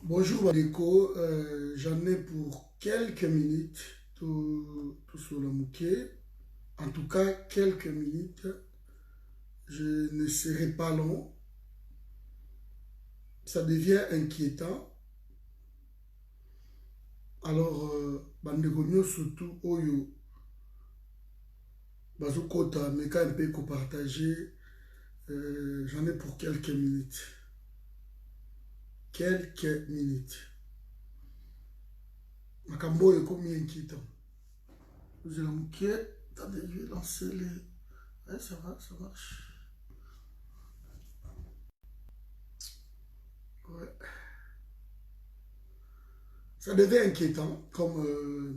Bonjour Badeko, j'en ai pour quelques minutes tout sur le mouquet. En tout cas, quelques minutes. Je ne serai pas long. Ça devient inquiétant. Alors, Bandeko surtout Oyo, Bazokota, mais quand même peut partager, j'en ai pour quelques minutes. Quelques minutes. Makambo est comme inquiétant. Vous allez mouquet. Attendez, je vais lancer les. Ouais, ça va, ça marche. Ouais. Ça devient inquiétant, comme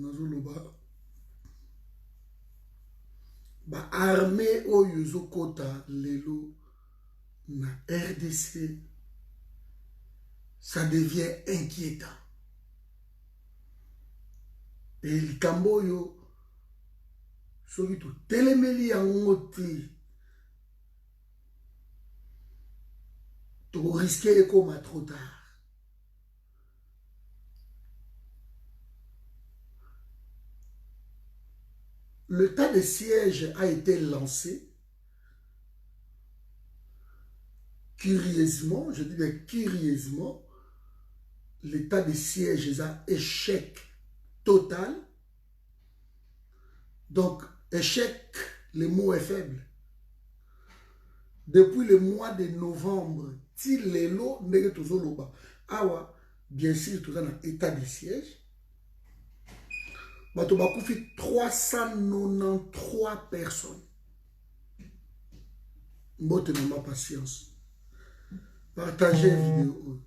Nazoloba. Ba armée oyo ezokota lelo na RDC, ça devient inquiétant. Et likambo oyo soki totelemeli yango te, tokoriske ekoma trop tard. L'état de siège a été lancé. Curieusement, je dis bien curieusement, l'état de siège est un échec total. Donc, échec, le mot est faible. Depuis le mois de novembre, til lelo ndenge tozoloba. Awa, bien sûr, tout ça dans état de siège. Bato bakufi 393 personnes. Mbote na ma patience. Partagez la vidéo.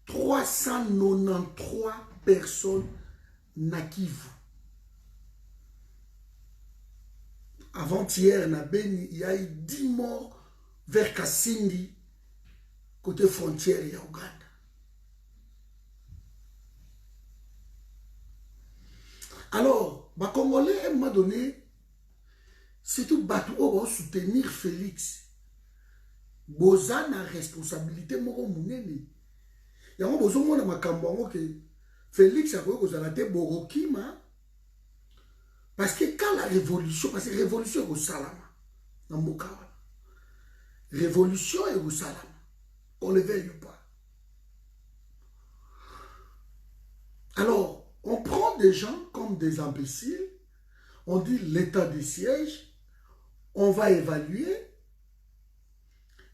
393 personnes na Kivu. Avant-hier, na Beni, il y a eu 10 morts vers Kasindi, côté frontière, il y a Ouganda. Alors, les Congolais, à un moment donné, c'est tout battu pour soutenir Félix. Boza na responsabilité moko munene. Yango bozo mona makambo ngo ke Félix a koyo kozala te borokima parce que quand la révolution, parce que révolution est au salama na mboka wana. Révolution est au salama. On le veuille ou pas. Alors, on prend des gens comme des imbéciles, on dit l'état de siège, on va évaluer,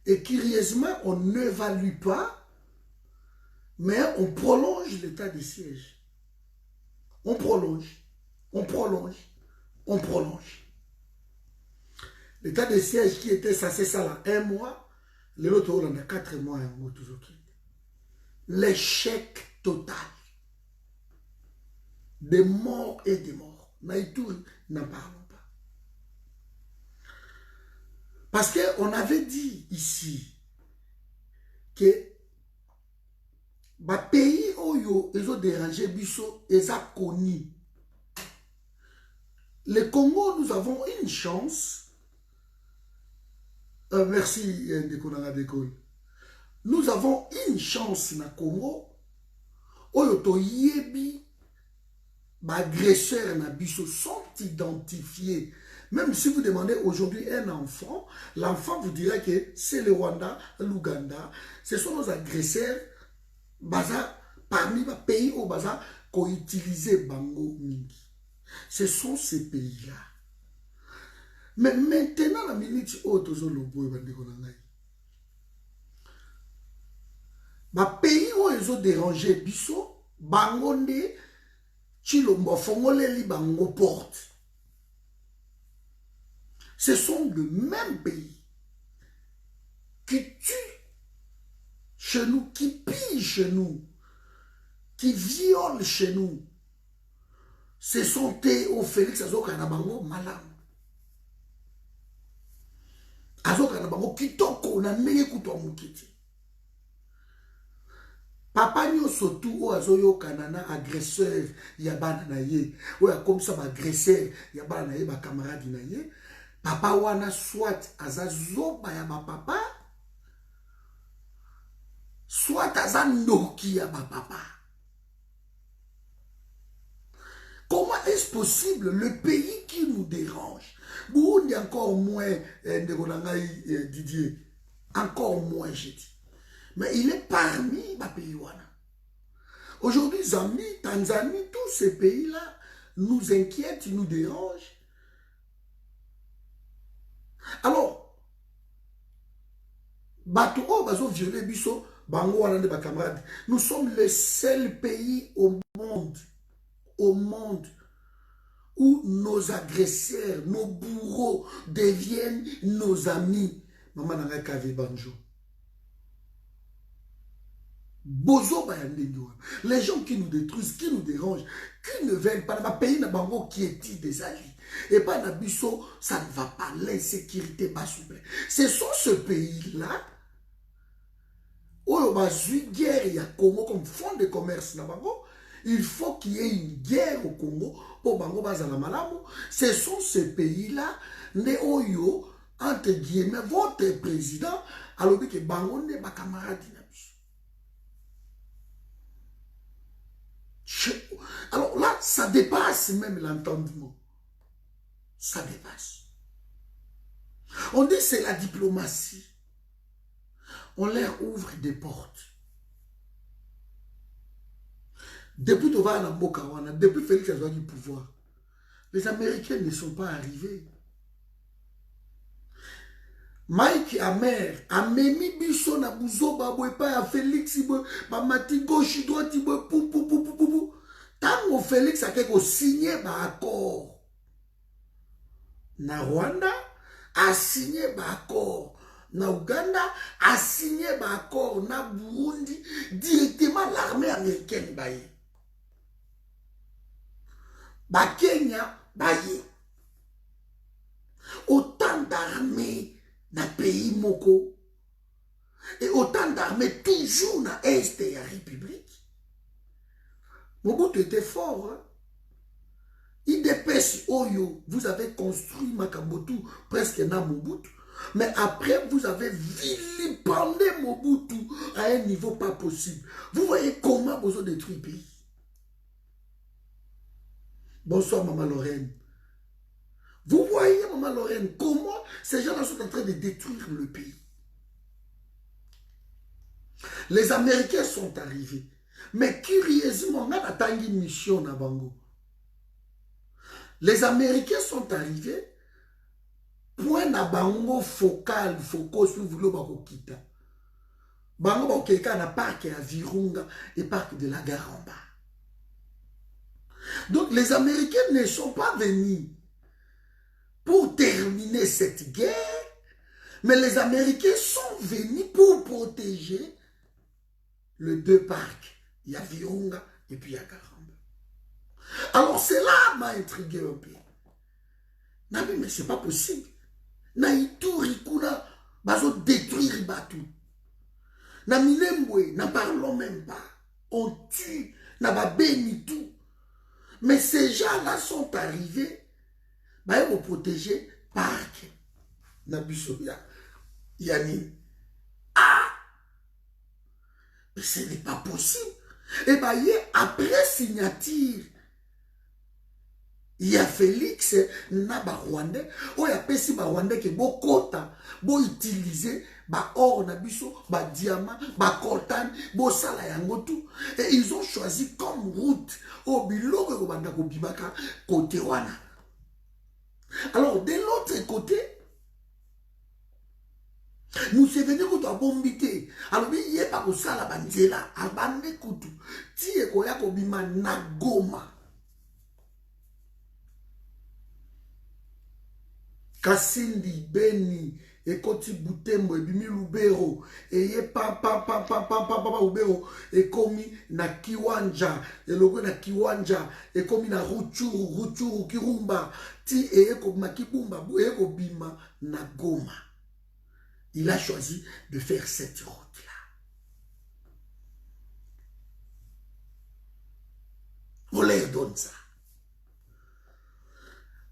et curieusement, on n'évalue pas, mais on prolonge l'état de siège. On prolonge, on prolonge, on prolonge. L'état de siège qui était censé ça là 1 mois, l'autre on a 4 mois et on toujours quitté. L'échec total. Des morts et des morts. Naïtouri, n'en parlons pas. Parce qu'on avait dit ici que les pays où ils ont dérangé Bisso, ils ont connu. Le Congo, nous avons une chance. Merci, nous avons une chance na Congo. Oyoto yebi. Les agresseurs sont identifiés. Même si vous demandez aujourd'hui un enfant, l'enfant vous dira que c'est le Rwanda, l'Ouganda. Ce sont nos agresseurs parmi les pays où ils ont utilisé Bango Mingi. Ce sont ces pays-là. Mais maintenant, la minute où les pays où ils ont dérangé Bisso, Bangonde, Chilombo Fongoleli Bango porte. Ce sont le même pays qui tue chez nous, qui pille chez nous, qui viole chez nous. Ce sont Théo Félix Azokana Bango Malam. Azokana Bango Kitoko na neye kuto mukiti. Papa nyo surtout azoyo kanana agresseur ya bana na ye ou comme ça ba agresseur ya bana na ye ba camarade na ye papa wana soit azazoba ya ba papa soit aza noki ya papa. Comment est-ce possible le pays qui nous dérange? Burundi encore moins, Didier, encore moins, j'ai dit. Mais il est parmi les pays. Aujourd'hui, Zambie, Tanzanie, tous ces pays-là nous inquiètent, nous dérangent. Alors, nous sommes le seul pays au monde où nos agresseurs, nos bourreaux deviennent nos amis. Maman n'a pas banjo. Bozo les gens qui nous détruisent, qui nous dérangent, qui ne veulent pas, dans pays qui est des alliés. Et pas dans Bisso, ça ne va pas, l'insécurité pas souple. Ce sont ce pays-là où il y a une guerre Congo comme fonds de commerce. Il faut qu'il y ait une guerre au Congo pour Bango Bazala Malamu. Ce sont ces pays-là, Néoyo, entre guillemets, votre président, alors que Bango n'est pas camarade. Alors là, ça dépasse même l'entendement. Ça dépasse. On dit c'est la diplomatie. On leur ouvre des portes. Depuis Tovana Mokawana, depuis Félix a du pouvoir, les Américains ne sont pas arrivés. Mike Amer a memi biso na buzo babwe pa ya Félix ba mati gauche droite pou. Tango Félix a quelque signé ba accord. Na Rwanda a signé ba accord. Na Uganda a signé ba accord. Na Burundi directement l'armée américaine baye. Ba Kenya baye. Autant d'armées dans le pays moko et autant d'armées toujours dans l'Est de la République. Mobutu était fort. Hein? Il dépêche Oyo, vous avez construit Makambotu presque dans Mobutu, mais après vous avez vilipendé Mobutu à un niveau pas possible. Vous voyez comment vous avez détruit le pays. Bonsoir Maman Lorraine. Vous voyez, Maman Lorraine, comment ces gens-là sont en train de détruire le pays. Les Américains sont arrivés. Mais curieusement, on a attendu une mission à Bango. Les Américains sont arrivés. Point à Bango focal, focus, vous voulez Bakokita. Bango Bakokita na parc à Virunga et parc de la Garamba. Donc les Américains ne sont pas venus pour terminer cette guerre, mais les Américains sont venus pour protéger les deux parcs. Il y a Virunga et puis il y a Garamba. Alors cela m'a intrigué un peu. Mais c'est pas possible. Na Ituri kuna bazo détruire Batu. Na Minembwe, n'en parlons même pas. On tue, na babeni tout. Mais ces gens-là sont arrivés. Bah, ils vont protéger parc. Nabusoya. Yani. Ah! Mais ce n'est pas possible. Et bah, après signature, il y a Félix Naba Rwandais. Il y a Pessi Rwandais qui est Bokota. Bo utiliser ba or nabiso, ba diamant, ba coltan, bo sala yangotu. Et ils ont choisi comme route au biloko ko banda ko bimaka côté wana. Alors, de l'autre côté, nous sommes venus à bombiter. Alors, il n'y a pas de ça la bandiera. À bande kutu. Tie koya ko bima na Goma. Kasindi, Beni, et Koti Butembo, et Bimi Lubero, et ye papa Lubero, et komi na Kiwanja, et logo na Kiwanja, et komi na Ruchuru, Kirumba, ti et kobima Kibumba, et kobima na Goma. Il a choisi de faire cette route-là. On leur donne ça.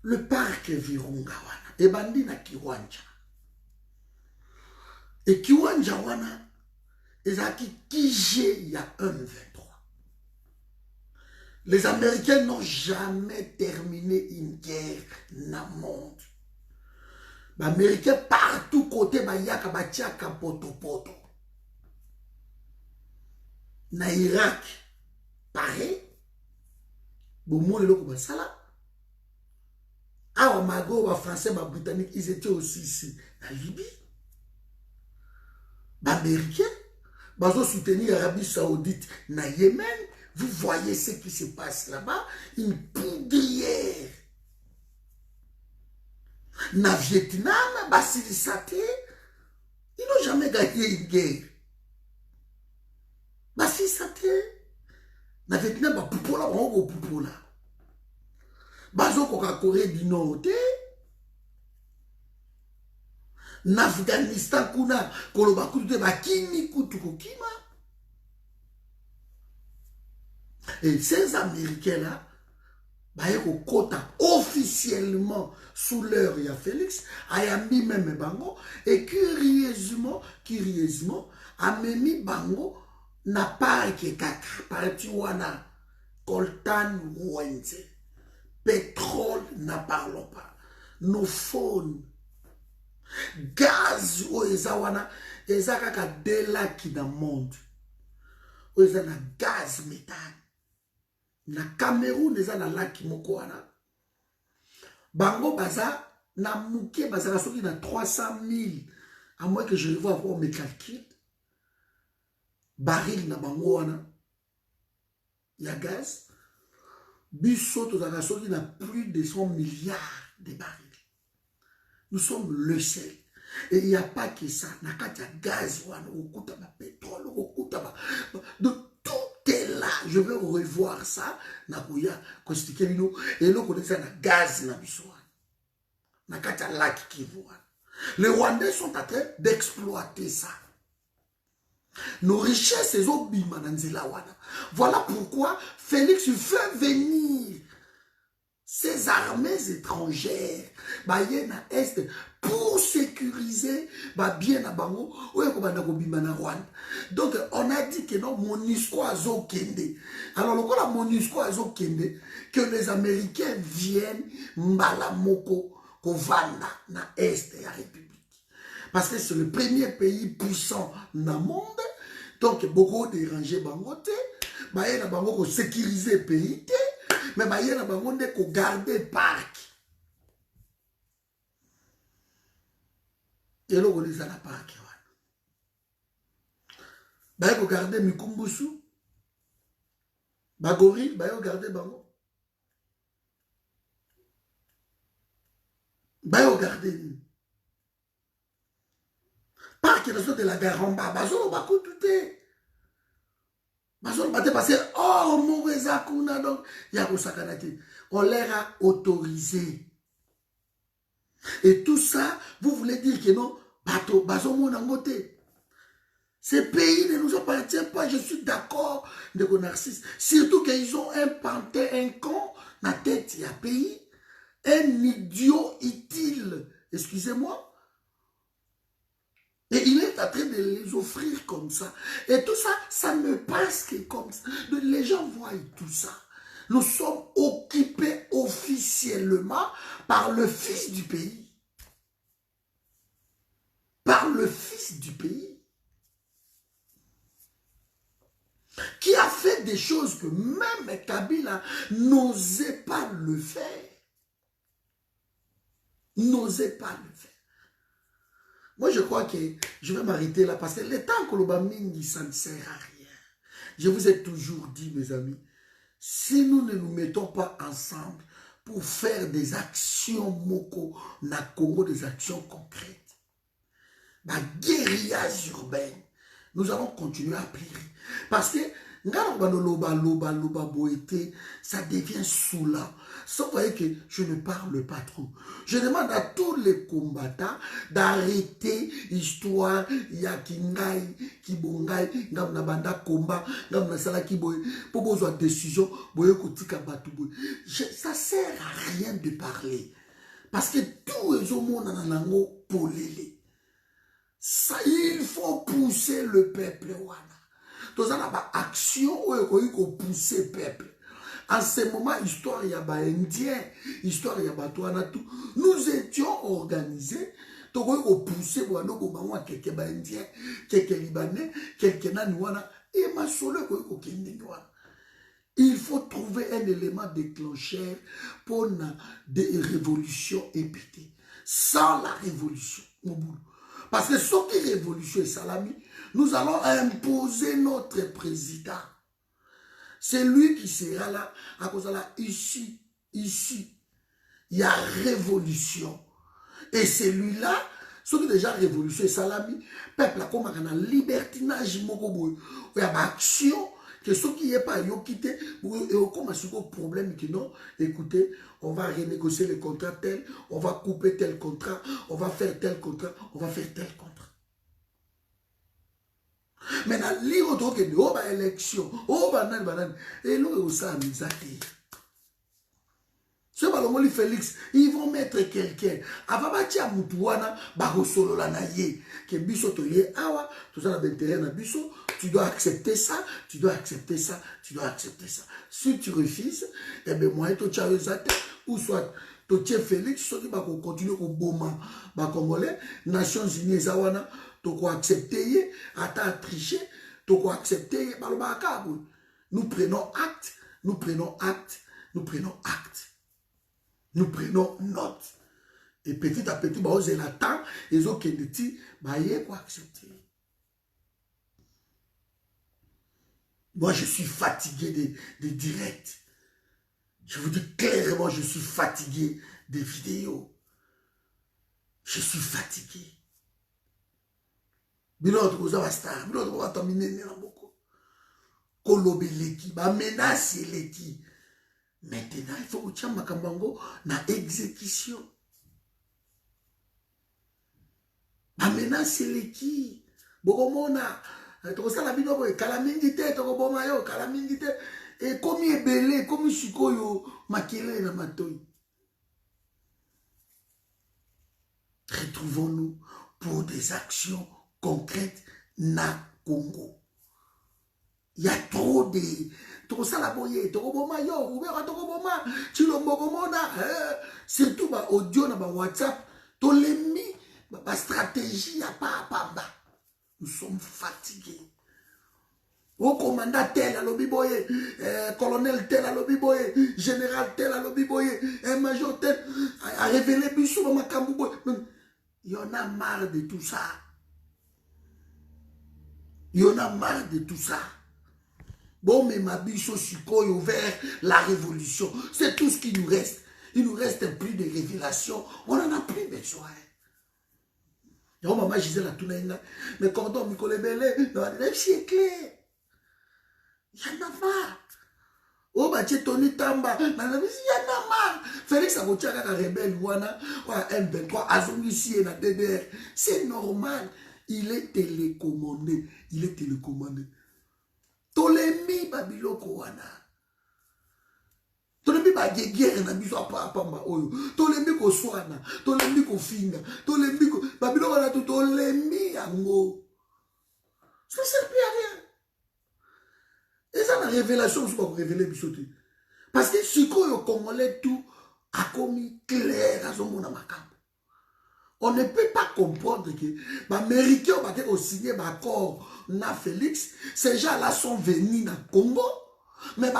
Le parc Virunga wana, et bandi na Kiwanja. Et Kiwanja wana, ezalaki kije il y a 1,23. Les Américains n'ont jamais terminé une guerre dans le monde. Les Américains partout côté bayaka batiaka poto poto. Na Irak, pareil. Bon, le loko basala. Ah, Mago, les Français, les Britanniques, ils étaient aussi ici. En Libye. Les Américains, ils ont soutenu l'Arabie Saoudite. Dans Yémen, vous voyez ce qui se passe là-bas. Une poudrière. Dans Vietnam, Basilisate, ils n'ont jamais gagné une guerre. Basilisate, dans Vietnam, Poupola, on va Poupola. Bazo koka Corée du Nord. En Afghanistan, kuna koloba kutu bakini kutu kokima. Et ces Américains-là, ils kota officiellement sous l'heure ya Félix, ayami même bango, et curieusement, amemi bango na parke kaka, parti wana, coltan wenze. Pétrole, n'en parlons pas. Nos phones, gaz, oezawana, ezakaka delaki dans le monde. Oezana gaz méthane. Na Cameroun, ezana laki mokoana. Bango baza, na mouké baza, soki na 300 000, à moins que je le vois avoir mes calculs. Baril na bango wana. Ya gaz. Bissot n'a plus de 100 milliards de barils. Nous sommes le seul. Et il n'y a pas que ça. Il y a gaz, pétrole, donc tout est là. Je vais revoir ça. Et là, on a gaz. Les Rwandais sont en train d'exploiter ça. Nos richesses, ces obima nanzela wana. Voilà pourquoi Félix veut venir ces armées étrangères bayena est pour sécuriser bien à bango ou na Rwanda. Donc on a dit que non MONUSCO azo kende. Alors le la MONUSCO azo kende que les Américains viennent mbala moko kovanda na est ya République. Parce que c'est le premier pays puissant dans le monde. Donc, beaucoup dérangé bangote. Baye na bango ko sécuriser le pays. Mais baye na bango ne ko garder le parc. Et là, on est à la parc. Baye ko garder Mikumbusu. Bagori, baye ko garder bango. Baye ko garder. Parc de la Garamba, Bazolo Bakou tout est. Bazolo Baté passé, oh, mauvais akuna, donc, Yako Sakanati. On leur a autorisé. Et tout ça, vous voulez dire que non, Bato, Bazomo Nangote. Ces pays ne nous appartiennent pas, je suis d'accord, de Narcisse. Surtout qu'ils ont un pantin, un con, la tête, il y a pays, un idiot utile, excusez-moi. Et il est en train de les offrir comme ça. Et tout ça, ça ne passe que comme ça. Les gens voient tout ça. Nous sommes occupés officiellement par le fils du pays. Par le fils du pays. Qui a fait des choses que même Kabila n'osait pas le faire. N'osait pas le faire. Moi, je crois que je vais m'arrêter là parce que le temps que l'Obaming, ça ne sert à rien. Je vous ai toujours dit, mes amis, si nous ne nous mettons pas ensemble pour faire des actions moko, na Congo, des actions concrètes, la guérillage urbaine, nous allons continuer à pleurer. Parce que ça devient saoulant. Vous voyez que je ne parle pas trop. Je demande à tous les combattants d'arrêter l'histoire. Il y a Kingai, Kibongai, Ngamna Banda Komba, Ngamna Sala Kiboy, pour besoin de décision, ça sert à rien de parler. Parce que tout le monde en a polélé. Ça, il faut pousser le peuple. Tout ça, là, action où il faut pousser le peuple. En ce moment, histoire, il y a des Indiens, histoire, il y a des tout. Nous étions organisés. Donc, il faut pousser quelques Indiens, quelques Libanais, quelques Nanouana. Et ma solo, il faut trouver un élément déclencheur pour des révolutions épitées. Sans la révolution, parce que ce qui est révolution et salami, nous allons imposer notre président. C'est lui qui sera là, à cause de là, ici, il y a révolution. Et celui-là, ce qui est déjà révolution et salami, peuple a comme un libertinage, il y a une action, que ce qui n'est pas quitté, et on commence au problème qui non, écoutez, on va renégocier le contrat tel, on va couper tel contrat, on va faire tel contrat, on va faire tel contrat. Maintenant, lire autre que oh bah élection, oh banane, et nous ça nous a dit. Ce balomoli Félix, ils vont mettre quelqu'un. Avant batia mutuana, bagosolo la naye, que biso toye awa, tout ça na intérêt na biso, tu dois accepter ça, tu dois accepter ça, tu dois accepter ça. Si tu refuses, eh bien moi to tchavezate ou soit to tche Félix, soit ba ko continuer ko boma ba congolais, Nations Unies zawana, to ko accepter, ata tricher, to ko accepter baloba kabou. Nous prenons acte, nous prenons acte, nous prenons acte. Nous prenons note. Et petit à petit, bah, on attend, ils ont qu'un petit, bah, il faut accepter. Moi, je suis fatigué des directs. Je vous dis clairement, je suis fatigué des vidéos. Je suis fatigué. Bilot, vous avez star, bilot, vous avez terminé, beaucoup. Kolobeleki, bah, menace leki. Maintenant, il faut que tu aies makambango na exécution. Ma menace c'est qui? Bokomona, tu sais la bino boy, kalamingite, tu koboma yo, kalamingite, et comme il est belé, comme il chikoyo, makele na matoi. Retrouvons-nous pour des actions concrètes na Congo. Il y a trop de... Trop ça la boye, trop boma yo, ou bien trop boma, tu le mogomona, surtout ba audio na ba WhatsApp, to l'emi, ba stratégie ya pas bamba. Nous sommes fatigués. Au commandant tel à l'obiboye, colonel tel à l'obiboye, général tel à l'obiboye, major tel a révélé Bissou ma Kambuboy. Il y en a marre de tout ça. Il y en a marre de tout ça. Bon, mais ma bicho chikoyo vers la révolution. C'est tout ce qui nous reste. Il nous reste plus de révélations. On n'en a plus besoin. Et on maman Gisèle a tout naïna. Mais cordon, Mikole Belé, c'est clair. Il y en a marre. Oh, bah, tu es Tony Tamba. Il y en a marre. Félix Agotiaka, rebelle, Wana, M23, Azongissi et la DDR. C'est normal. Il est télécommandé. Il est télécommandé. Tolemi babiloko wana. Tolemi ba guerre na biso apamba oyo. Tolemi ko swana, tolemi ko finga, tolemi ko babiloko wana tolemi yango. Ça sert plus à rien. Et ça la révélation c'est pas pour révéler bisoté. Parce que ce qu'on congolais tout a commis clair à son mon makambo. On ne peut pas comprendre que les Américains ont signé un accord na Félix. Ces gens-là sont venus dans le Congo. Mais ils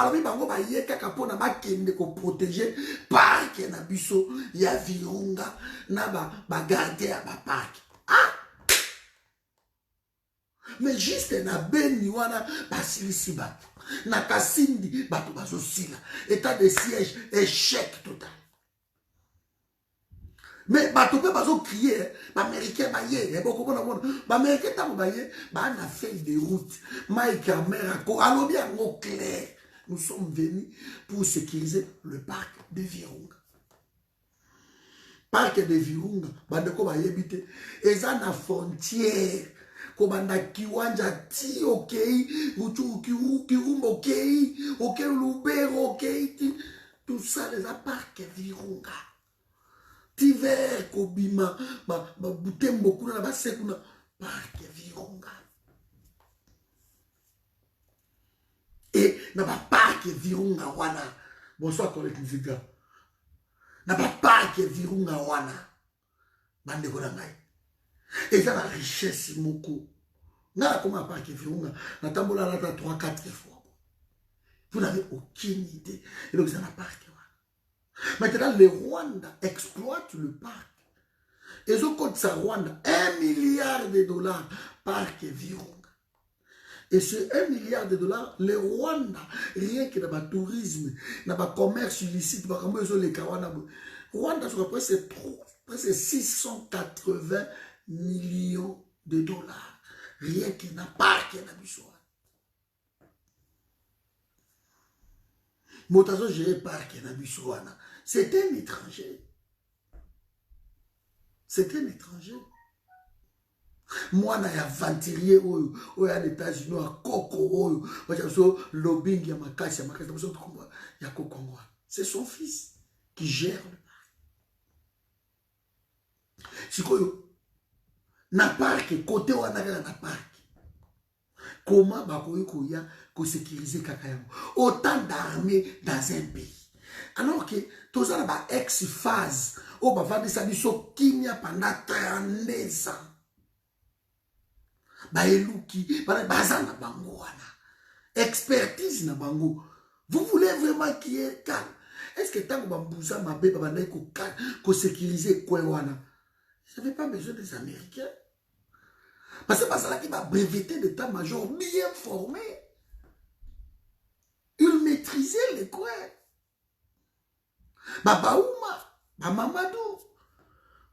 ont protéger parc na biso ya Virunga na garder à parc. Ah! Mais juste na Beni wana basilisi bato. Na Kasindi bato bazosila. État de siège, échec total. Mais bato pe bazo crier, l'américain baye, l'américain tamo baye, ba na feuille de route, Mike Amera, alors bien mot clair. Nous sommes venus pour sécuriser le parc de Virunga. Parc de Virunga, bandeko baye bité, et ça na frontière, kobanda kiwanja ti okei, utu kirumba okei, okei Lubero okei, tout ça les a parc Virunga. Tiver kobima ba butembo kuna ba sekuna parc Virunga. Et na ba parc Virunga wana. Bonsoir collègue Nzika. Na ba parc Virunga wana. Bande ko na ngai. Et ça la richesse moko. Na comment parc Virunga na tambola la 3-4 fois. Vous n'avez aucune idée. Et donc ça na parc. Maintenant le Rwanda exploite le parc. Et au côté de ça Rwanda 1 milliard de dollars parc Virunga. Et ce 1 milliard de dollars, le Rwanda, rien que dans le tourisme, dans le commerce illicite, Rwanda, c'est presque 680 millions de dollars. Rien que dans le parc, Motazo géré parc, c'est un étranger. C'est un étranger. Moi, je suis aventurier aux États-Unis, à Coco, lobbying, il y a Coco. C'est son fils qui gère le parc. Si vous avez parc, côté où na parc, comment vous pouvez sécuriser Kakayamo? Autant d'armées dans un pays. Alors que tous les ex-phase, on va vendre ça pendant 32 ans. Baeluki, bazana bango wana. Expertise na bango. Vous voulez vraiment qu'il y ait calme? Est-ce que tant que bambouza ma bébé banaï ko sécuriser quoi wana? Je n'avais pas besoin des Américains. Parce que c'est là qui va breveter d'état-major bien formé. Ils maîtrisaient les coins. Babaouma, Mamadou.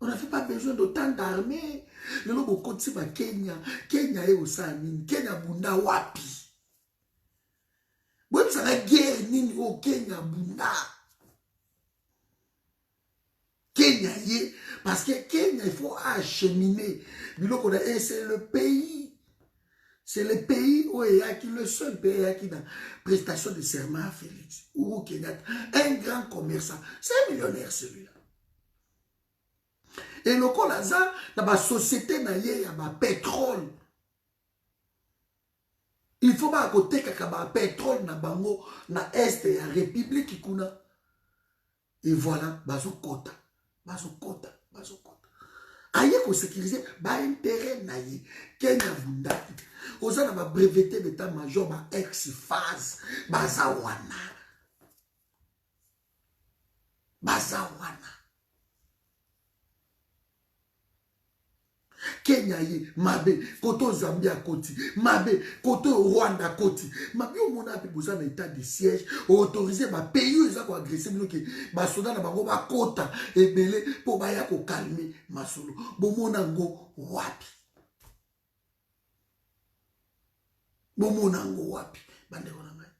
On n'a pas besoin d'autant d'armées. Le logo côté ba Kenya, Kenya est au Sanin, Kenya bunda wapi. Même ça la guerre nini au Kenya bunda. Kenya y parce que Kenya il faut acheminer. C'est le pays. C'est le pays où il y a qui le seul pays qui dans prestation de serment à Félix ou Kenya, un grand commerçant, c'est un millionnaire celui-là. Et le Kolaza, dans la société, il y a un pétrole. Il faut pas à côté qu'il y a un pétrole dans l'Est et la République. Et voilà, bazo kota. Aïe, qu'on sécurise, intérêt naïe. Kenya Vunda. Aux gens na breveté d'état-major, ex-phase, bazawana. Kenya ye, mabe, koto Zambia koti, mabe, koto Rwanda koti. Mabe au monde a besoin d'un état de siège, autorisé ma pays ils ont agressé nous que ba soda na bango ba kota et belé pour ba ya ko calmer masolo. Bomonango wapi. Bomonango wapi. Bande ko na ngai.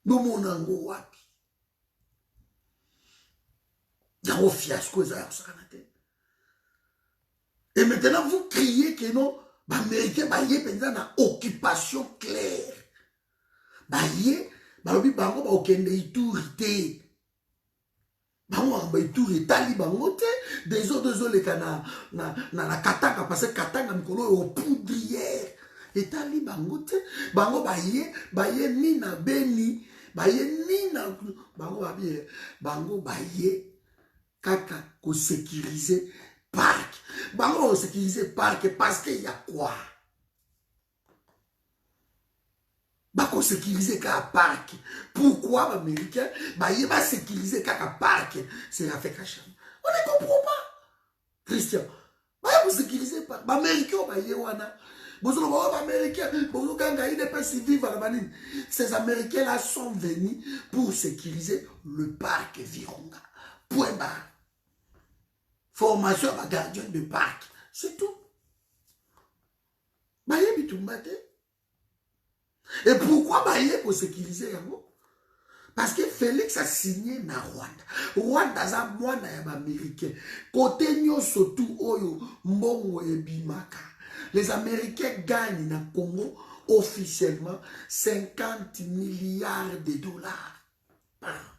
Bomonango wapi. Dans fiasco ça kanate. Et maintenant, vous criez que non, les Américains, ils ont une occupation claire. Ils ont une autorité. Ils ont une autorité. Des autres, les Katanga, parce que Katanga, c'est une poudrière. Et Taliban, ils ni na Beni, ni na Bango, kaka, ko sécuriser parc. Bango sécuriser parc parce qu'il y a quoi? Bango sécuriser kaka parc. Pourquoi les Américains va sécuriser kaka parc? C'est la fait cacham. On ne comprend pas. Christian, vous sécuriser parc. Les Américains wana. Ces Américains-là sont venus pour sécuriser le parc Virunga. Point barre. Formation à gardien de parc. C'est tout. Et pourquoi Baye pour sécuriser Yango? Parce que Félix a signé na Rwanda. Rwanda za mwana ya Américain. Côté nyo surtout oyo mbongo e bimaka. Les Américains gagnent na Congo officiellement 50 milliards de dollars par an.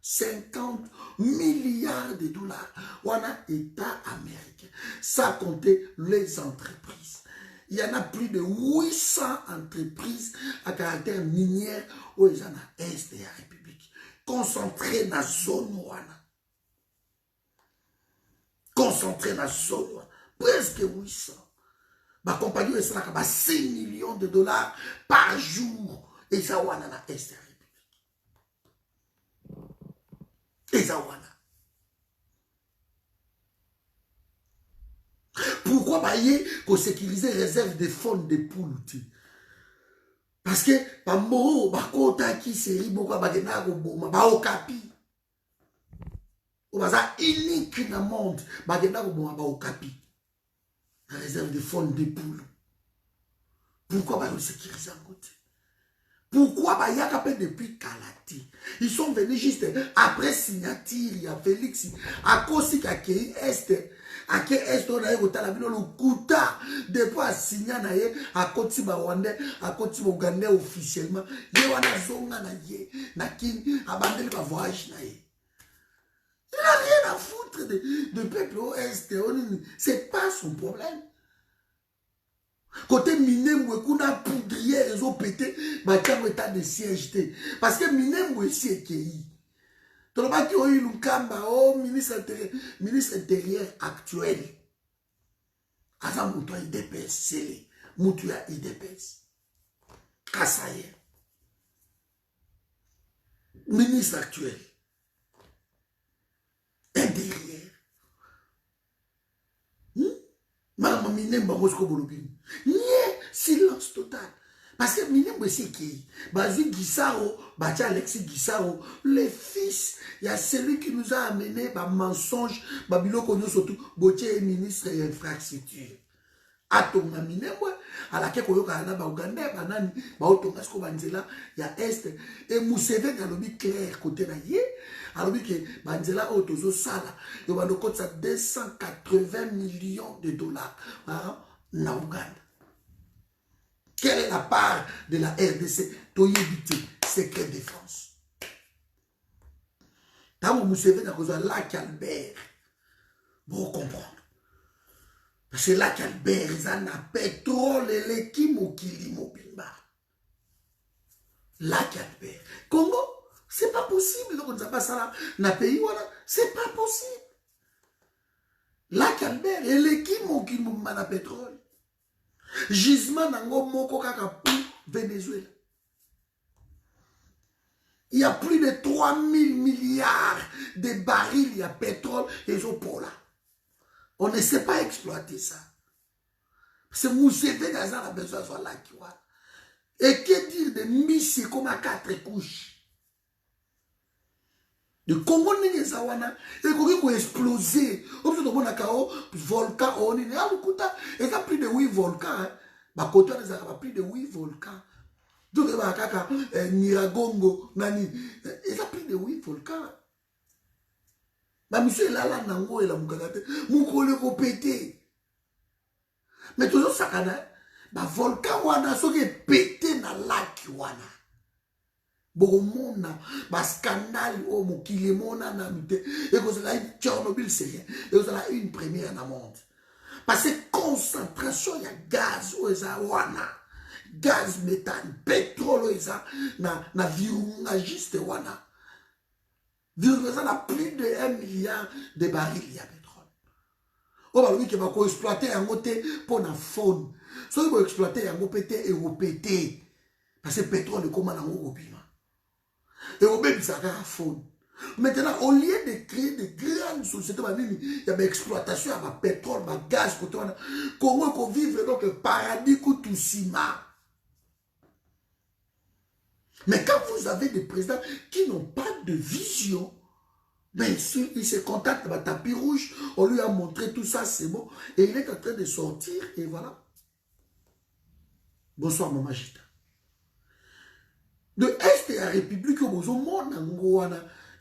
50 milliards de dollars. On a État américain. sans compter les entreprises. Il y en a plus de 800 entreprises à caractère minière où ils en ont est de la République. Concentrées dans la zone ouana. Concentrées dans la zone ouana. Presque 800. Ma compagnie est là, 6 millions de dollars par jour. Et ça, ouana dans est de la République. Et ça, ouana. Pourquoi bailler pour sécuriser réserve des fonds de poules? Parce que bambo bakota ki série boko bagena ko boma ba okapi. O baza unique na monde bagena ko boma ba okapi. La réserve des fonds de poules. Pourquoi ba sécuriser en côté? Pourquoi ba yaka pe depuis Kalati? Ils sont venus juste après signature, il y a Félix à cause qu'il est ake esto na yeko tala bino lokuta depuis a signé na ye a koti ba Rwandais a koti Ougandais officiellement ye wana zonga na ye na kin abandeli ba voyage na ye. Il n'a rien à foutre de peuple ouest. C'est pas son problème. Côté Minembwe kuna poudrière ils ont pété ba tiamo état de siège. Parce que Minembwe si ekei Tolobaki oyi Lukamba, oh, ministre intérieur actuel. Asa mutu IDPS, c'est mutu ya IDPS. Kasaye. Ministre actuel. Intérieur. Madame Minemba Mosco Bolobini. Nie, silence total. Parce que Minembo c'est qui? Bazi Gisaro, Batia Alexis Gisaro, le fils, il y a celui qui nous a amené par mensonge, Babilo Konyo surtout, Botier ministre et infrastructure. Atonga Minembo, à laquelle Koyo Kana Bauganda, Banani, Baotonga Skobanzela, il y a Est, et Mousseve dans le but clair côté d'Aïe, alors que Banzela Otozo Sala, il va nous coûter 280 millions de dollars par na Ouganda. Quelle est la part de la RDC? Toyébité, secret défense. Tant que vous savez, dans le lac Albert, vous comprendre. Parce que lac Albert, ils ont un pétrole et l'équipe Mokili Mobimba. Lac Albert. Congo, c'est pas possible. Donc, on ne pas ça dans le pays, voilà. C'est pas possible. Lac Albert et l'équipe Mokili Mobimba pétrole. Gisement nango moko kaka pour Venezuela. Il y a plus de 3000 milliards de barils de pétrole et de là. On ne sait pas exploiter ça. C'est Mousseveni a besoin de là qui voit. Et que dire de Missi comme à 4 couches? Le Congo n'est pas wana et Congo a explosé. Au plus de mon akao volcan on est à l'oukuta et ça plus de 8 volcans. Bah côté on a plus de 8 volcans. Donc il va kaka Niragongo nani et ça plus de 8 volcans. Bah monsieur là là nango et la mukagate mukole ko pété. Mais toujours ça kana bah volcan wana so que pété na lac wana. Bomona ba scandale au mokili mona na mute et que cela Tchernobyl c'est rien et cela une première dans le monde parce que concentration il y a gaz au wana gaz méthane pétrole na virunga juste wana virunga na plus de 1 milliard de barils il y a pétrole on va lui que va exploiter un côté pour la faune so il va exploiter un côté et au pété parce que pétrole comment na ngobima. Et au même ça a faune. Maintenant, au lieu de créer de grandes sociétés, il y a une exploitation, il y a du pétrole, du gaz, comment on vivre dans le paradis tout ciment. Mais quand vous avez des présidents qui n'ont pas de vision, bien sûr, il se contacte avec tapis rouge, on lui a montré tout ça, c'est bon, et il est en train de sortir, et voilà. Bonsoir, Maman Gita. De Est de la République,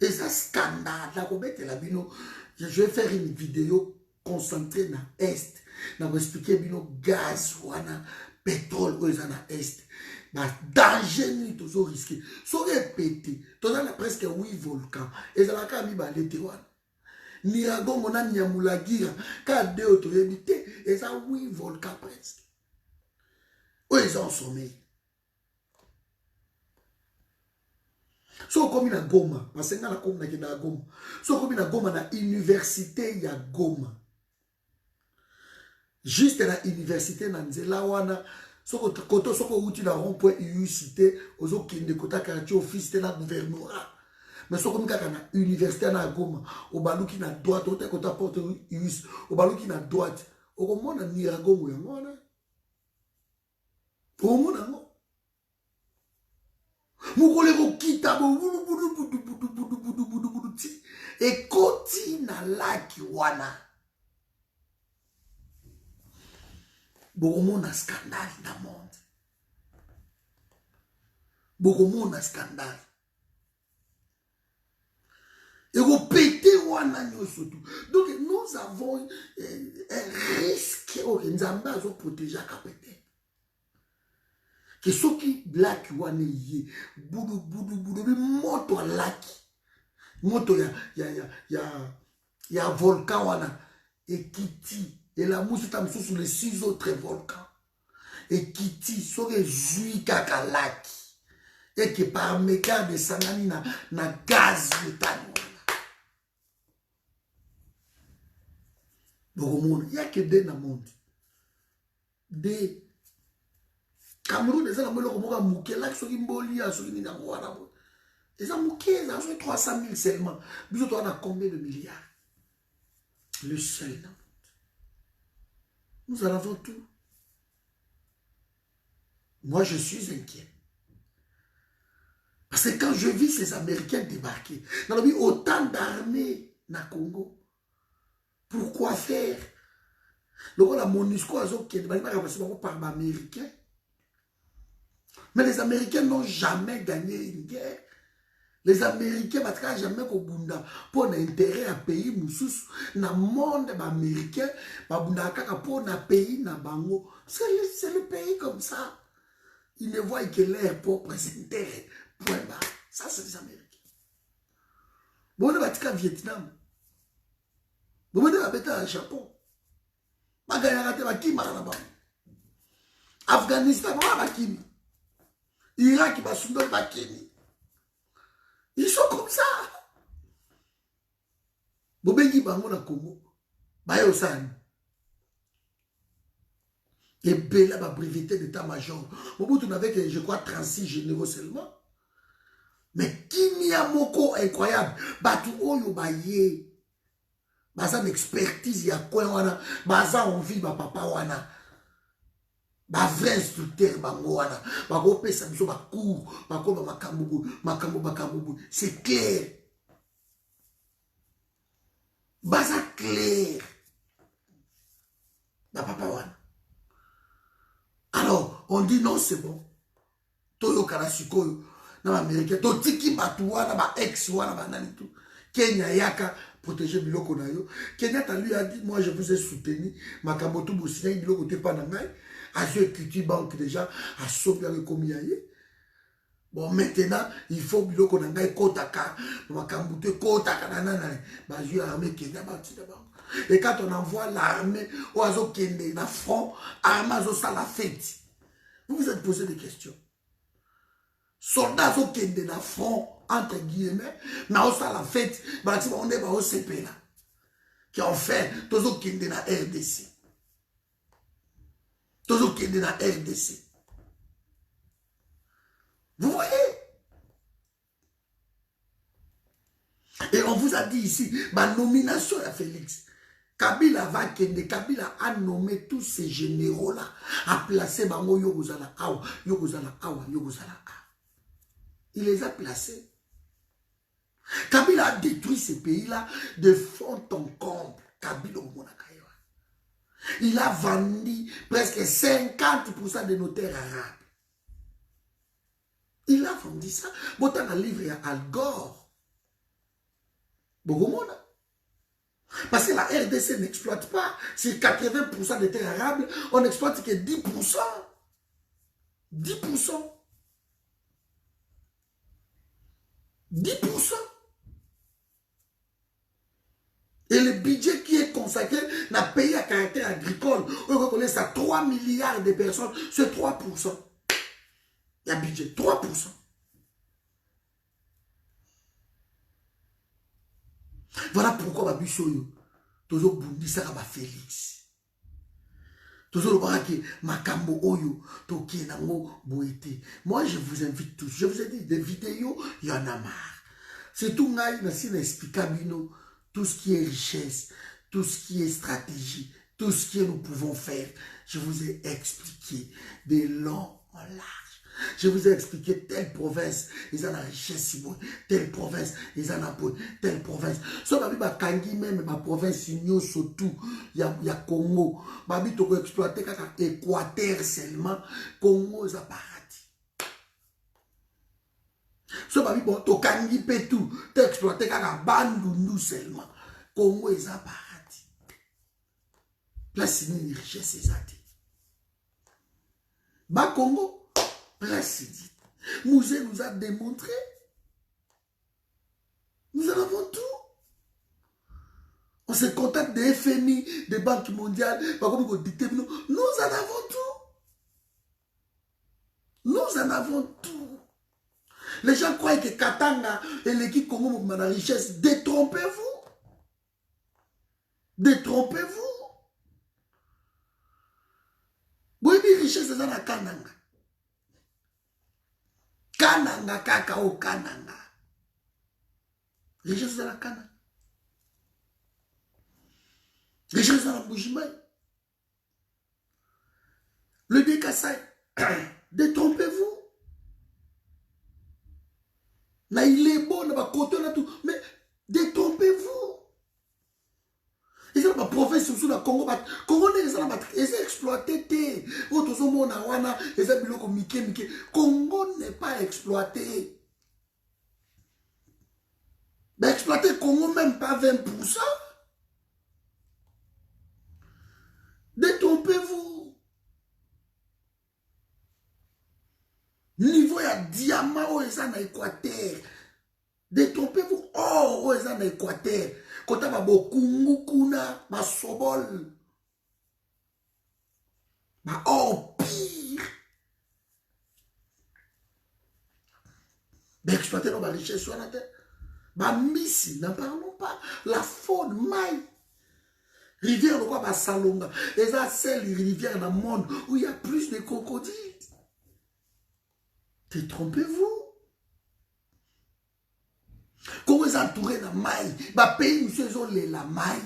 et ça scandale. Je vais faire une vidéo concentrée dans l'Est. Je vais expliquer le gaz, pétrole, Est. Danger, nous toujours risqué. Si on répète, on a presque 8 volcans. Et ça va quand même aller. Niragongo na Nyamulagira, car deux autorités, et ça, oui, volcan presque. Où ils ont sommeil. So comme na Goma, parce que na comme na Goma. So comme na Goma na université ya Goma. Juste na université na nzela wana, soko koto soko uti na rond-point cité, ozo kende kota quartier office na gouvernorat. Mais soko mika na université na Goma, o baluki na droite, o te kota porte US, o baluki na droite. O komona Niragongo yango wana. O mona ngo. Mukole ko kita bo et koti na laki wana. Bokomona scandale na monde. Bokomona scandale. Et vous pétez wana nyoso tout. Donc nous avons un risque au Nzamba à protéger à capiter. Que ceux qui black wana yé boudou moto laki. Moto ya volcan wana et Kiti. Et la mousse tam sur les 6 autres volcans. Et Kiti sur les juifs kakalaki. Et que par méca de sanani na gaz méthane. Donc il n'y a que des dans le monde. Des Cameroun, les gens ont mouké là, ceux qui mboli, ceux qui n'ont pas ils ont mouké, ils ont 300 000 seulement. Nous on a combien de milliards? Le seul dans le monde. Nous en avons tout. Moi, je suis inquiet. Parce que quand je vis ces Américains débarquer, dans le autant d'armées na Congo, pourquoi faire? Donc, la MONUSCO qui est par les Américains. Mais les Américains n'ont jamais gagné une guerre. Les Américains n'ont jamais gagné pour un intérêt à pays moussous. Dans le monde américain, pour un pays na bango. C'est le pays comme ça. Ils ne voient que leur propre intérêt. Point barre. Ça, c'est les Américains. Bon, on va au Vietnam. Bon, on va au Japon. Afghanistan, Irak, ils sont comme ça. Bobengi bango na Congo. Bayo san. Et belle la breveté d'état-major. Mobutu n'avait que, je crois, 36 généraux seulement. Mais qui a moko incroyable. Batu oyo baye. Baza d'expertise ya quoi wana. Baza envie ba papa wana. Ba vrai instructeur bango wana. Ba go pesa biso ba cours. Ba ko ba makambo. C'est clair. Baza clair. Ba papa wana. Alors, on dit non, c'est bon. Toyo Karasukoyo. Dans l'Américain. Totiki Batuana, ba ex wana, ba nani tout. Kenya Yaka, protéger Biloko Nayo. Kenya lui a dit, moi je vous ai soutenu. Makamoto Boussina, Biloko te pas nangai. A joué Equity Bank déjà. A sauvé avec Komiaye. Bon, maintenant, il faut Biloko Nangai Kotaka. Makamoto Kotaka nanana. Ba joué armée Kenya Bati d'abord. Et quand on envoie l'armée au Azo Kende, dans le front, Armazo la fête. Vous vous êtes posé des questions. Soldats Azo Kende, dans le front, entre guillemets, mais aussi la fête, on est au CP là. Qui ont fait, Tozo Kende dans RDC. Tozo Kende dans RDC. Vous voyez? Et on vous a dit ici, ma nomination à Félix. Kabila va kende, Kabila a nommé tous ces généraux-là, a placé Bango Yogozala Awa, Yogozala Awa, Yogozala Awa. Il les a placés. Kabila a détruit ces pays-là de fond en comble. Kabila au Monakaïwa. Il a vendu presque 50% de nos terres arabes. Il a vendu ça. Botan a livré à Al Gore. Bogomona. Parce que la RDC n'exploite pas. Sur 80% des terres arables, on n'exploite que 10%. 10%. 10%. Et le budget qui est consacré dans le pays à caractère agricole, on reconnaît ça 3 milliards de personnes, c'est 3%. Il y a un budget, 3%. Voilà pourquoi Babisoyo, toujours Bundisa Kaba Félix. Toujours le baraki, Makambo Oyo, Toki Nango Boete. Moi, je vous invite tous. Je vous ai dit, des vidéos, il y en a marre. C'est tout, explicabino, tout ce qui est richesse, tout ce qui est stratégie, tout ce que nous pouvons faire. Je vous ai expliqué de long en large. Je vous ai expliqué telle province, ils ont la richesse, telle province, ils ont la telle province. So, babi, Kangi même, ma province, il surtout, il y a Congo. Babi, tu peux exploiter Équateur seulement. Congo, ils ont paradis. So, babi, bon, tu Kangi tout, tu exploiter Bandundu seulement. Congo, ils ont paradis. Place, c'est une richesse, ils ont dit. Ba Congo, Placide. Mouzé nous a démontré. Nous en avons tout. On se contacte des FMI, des banques mondiales. Nous en avons tout. Nous en avons tout. Les gens croient que Katanga et l'équipe Congo ont la richesse. Détrompez-vous. Détrompez-vous. Oui, mais richesse, c'est dans la Kananga. Kananga, kakao, Kananga. Richesse dans la Kananga. Richesse dans la Bougimaï. Le Dékassai. Détrompez-vous. Là, il est bon, là, côté, là, tout. Mais détrompez-vous. Ils ont ma province sous le Congo. Congo n'est pas exploité. Congo n'est pas exploité. Mais exploité Congo même pas 20%. Détrompez-vous. Niveau ya diamant où ils en Équateur. Détrompez-vous. Oh, où ils en Équateur. Quand on a beaucoup kuna, ma sobol. Ma or pire. Mais exploiter nos richesses sur la terre. Ma missi, n'en parlons pas. La faune, maille. Rivière, quoi, ma salonga. Et ça, c'est les rivières dans le monde où il y a plus de crocodiles. Détrompez-vous. Comment ils sont entourés de maille? Le pays, nous sommes la maille.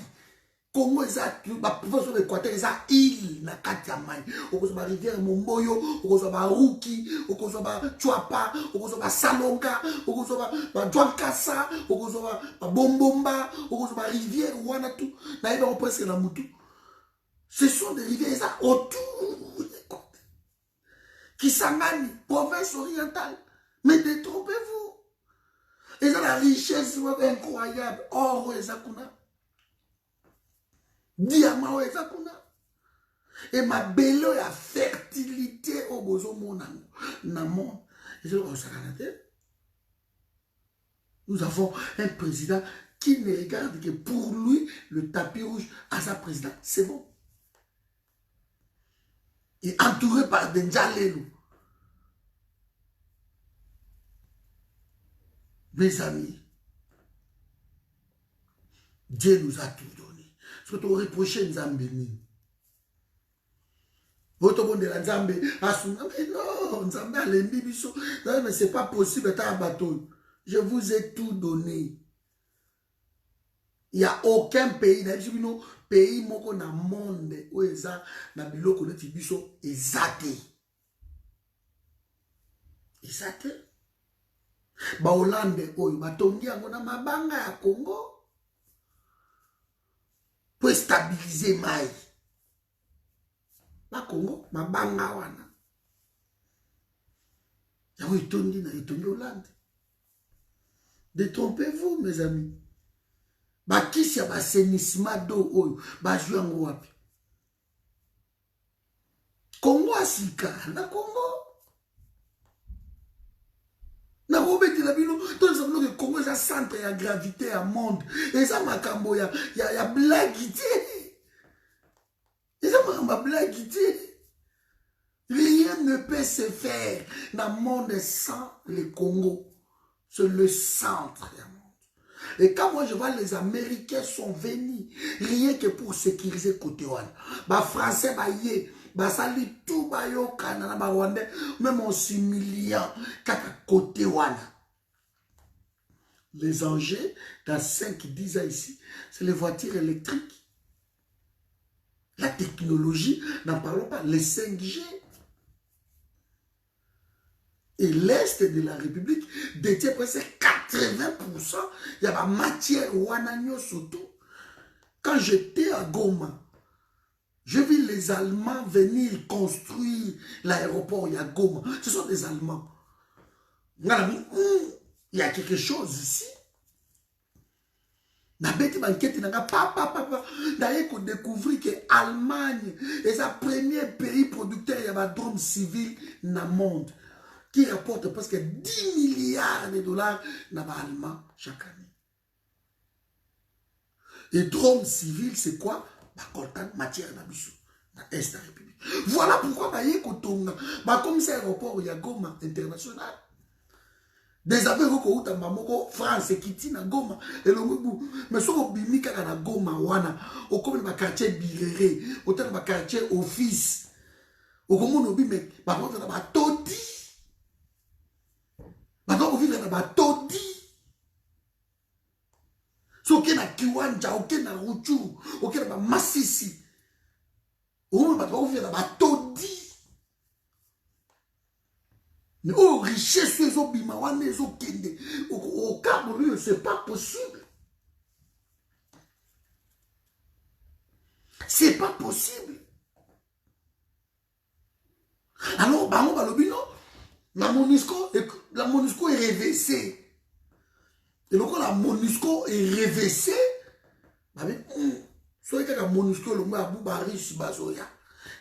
Comment ils sont entourés? La province de l'Équateur, ils ont île dans la maille. Au cause de la rivière Momboyo, au cause de la Ruki, au cause de la Chuapa, au cause de la Salonga, au cause de la Dwankasa, au cause de la Bombomba, au cause de la rivière Ouanatou. Naïba, presque la Moutou. Ce sont des rivières, ils ont autour des côtes. Kisangani, province orientale. Mais détrompez-vous. Ils ont la richesse incroyable. Or, ils ont diamant, ils ont et ma belle la fertilité au besoin dans monde. Nous avons un président qui ne regarde que pour lui le tapis rouge à sa présidence. C'est bon. Il est entouré par des Njalelou. Mes amis, Dieu nous a tout donné. Ce que tu reproché Nzambeni. Votre monde de la Nzambe mais non, Nzambe a l'embibiso. Non, mais c'est pas possible, t'as un bateau. Je vous ai tout donné. Il n'y a aucun pays, dans le pays dans le monde où il y a un biloko de Tibiso, exacté. Exacté. Ba Hollande oyo batongi yango na mabanga ya Congo pour stabiliser mai. Ba Congo mabanga wana. Yango itondi na itondi Hollande. Détrompez-vous mes amis. Ba kisi ya assainissement d'eau oyo ba jouer yango wapi. Congo asika na Congo. Na Le Congo est un centre de gravité à monde. Et ça, Makambo, il y a blaguité. Et ça, ma blaguité. Rien ne peut se faire dans le monde sans le Congo. C'est le centre du monde. Et quand moi je vois les Américains sont venus, rien que pour sécuriser côté Wana. Les Français, sali tout, Canada, Rwandais, même en 6 millions, côté Wana. Les enjeux, dans 5-10 ans ici, c'est les voitures électriques. La technologie, n'en parlons pas, les 5G. Et l'Est de la République détient presque 80%. Il y a la matière Wanagno surtout. Quand j'étais à Goma, je vis les Allemands venir construire l'aéroport à Goma. Ce sont des Allemands. Il y a quelque chose ici. D'ailleurs, qu'on découvre que l'Allemagne est le premier pays producteur de drones civils dans le monde, qui rapporte presque 10 milliards de dollars dans l'Allemagne chaque année. Et drone civil, c'est quoi? Matière dans l'Est de la République. Voilà pourquoi comme c'est l'aéroport Goma international. Des affaires que France qui na Goma et le mais ce que bimika na Goma wana au comme le quartier Birere au tel quartier Office au comme on obi mais ba ko na ba todi ba ko vivre na ba todi so ke na Kiwanja o ke na Ruchu o ke na Masisi o ba ko vivre na ba todi. Mais oh, richesse, au Cameroun, c'est pas possible. C'est pas possible. Alors, la MONUSCO est réversée. Et donc, la MONUSCO est réversée. Soit la MONUSCO, le mot à Boubaris, Bazoya.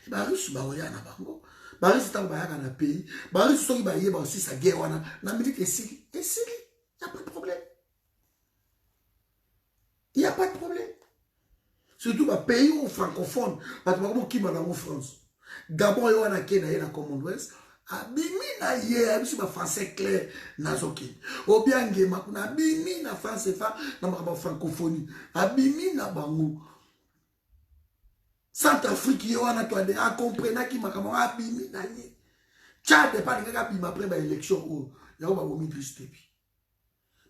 Baris, Bazoya, na bango. Baris c'est un pays. Baris c'est un pays aussi sa guerre. L'Amérique est Syrie. Et Syrie, il n'y a pas de problème. Il n'y a pas de problème. Surtout les pays francophones. Parce que qui m'a en France. Gabon et Wana Kenya et la Commonwealth. Abimi na ye, abisi ba français clair na zoki. Obiange makuna abimi na français fa na ma francophonie. Abimi na bango. Centrafrique yo wana to de a comprendre ki makama abimi na ye. Tchad pas de ka bima après ba élection o. Ya ba bomi triste bi.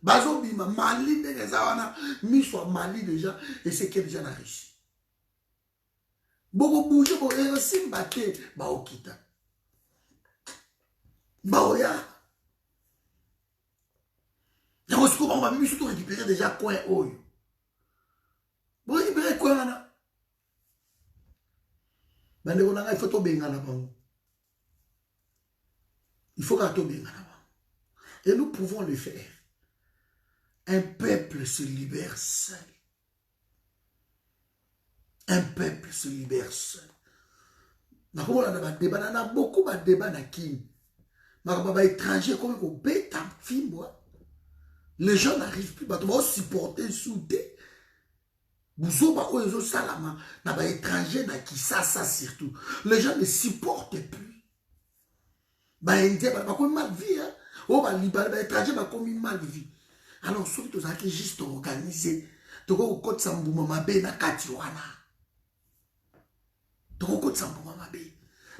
Bazo bima Mali de za wana mi soit Mali déjà et c'est que déjà na riche. Boko bouger pour réussir battre ba okita. Baoya. Il y a aussi qu'on va même surtout récupérer déjà coin oyo. Vous récupérez quoi là? Il faut tout benga là-bas. Il faut tout benga là-bas. Et nous pouvons le faire. Un peuple se libère seul. Un peuple se libère seul. On a beaucoup de débats dans Kim. Les étrangers comme au bêta film. Les gens n'arrivent plus à supporter soudé. Vous avez salama, les étrangers qui ça surtout. Les gens ne supportent plus. Les Indiens comme mal vie. Les étrangers comme mal vie. Alors surtout ça qui juste organisé. Tu vois au côté Sambouma Mabé na Katiwana. Tu vois au côté Sambouma Mabé.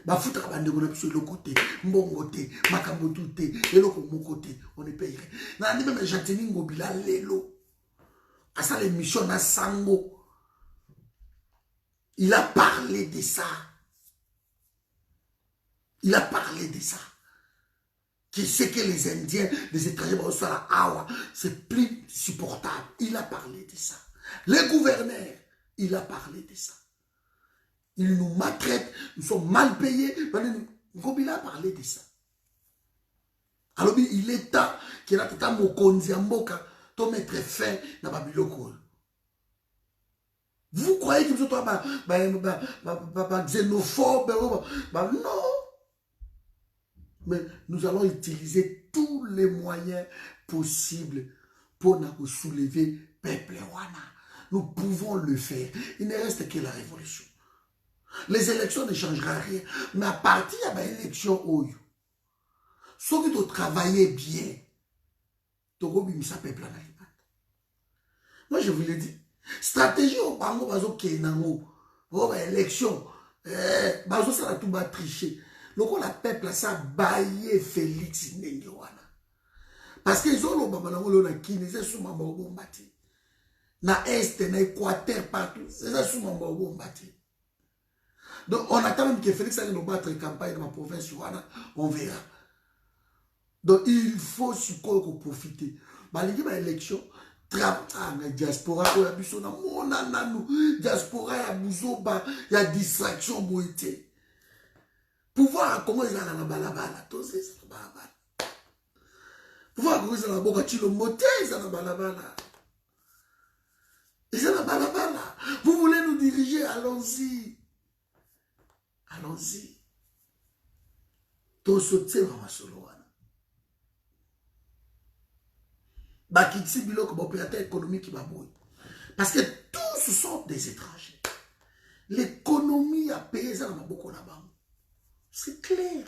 Bafuta bande on sur le côté mbongote makambote et le côté on est payé na ndi même jatini ngobila lelo asa l'émission na sango il a parlé de ça qui sait que les Indiens les étrangers sur la awa c'est plus supportable. Il a parlé de ça. Le gouverneur il a parlé de ça. Il nous maltraite, nous sommes mal payés. Il a parlé de ça. Alors, il est temps qu'il a tout un mokonzi mboka to mettre fin dans Babiloko. Vous croyez que vous êtes xénophobe? Non. Mais nous allons utiliser tous les moyens possibles pour nous soulever peuple wana. Nous pouvons le faire. Il ne reste que la révolution. Les élections ne changera rien. Mais à partir de l'élection, ceux qui doivent travailler bien, ça peuple na libata. Moi, je vous l'ai dit. Stratégie au bango bazo kenango. Élection. Bazo ça la tout va tricher. Donc la peuple ça baillé Félix Nengewana. Parce que ils ont le babanango le kini c'est sous mamba obombati. Na est na Équateur partout, c'est ça sous mamba obombati. Donc on attend même que Félix aille nous battre campagne dans ma province Wana, on verra. Donc il faut profiter. Balingi ba élection na diaspora ko ya biso na mona nanu diaspora ya buzoba ya distraction boité. Pouvoir comment ils ont la balabala, tous ces balabala. Pouvoir comment ils ont la boca chilo moté, ils ont la balabala. Ils ont la balabala. Vous voulez nous diriger, allons-y. Allons-y. Tout sauté dans ma solo. Bakitsi bilok opérateur économique qui va mourir. Parce que tous sont des étrangers. L'économie a payé ça dans beaucoup là-bas. C'est clair.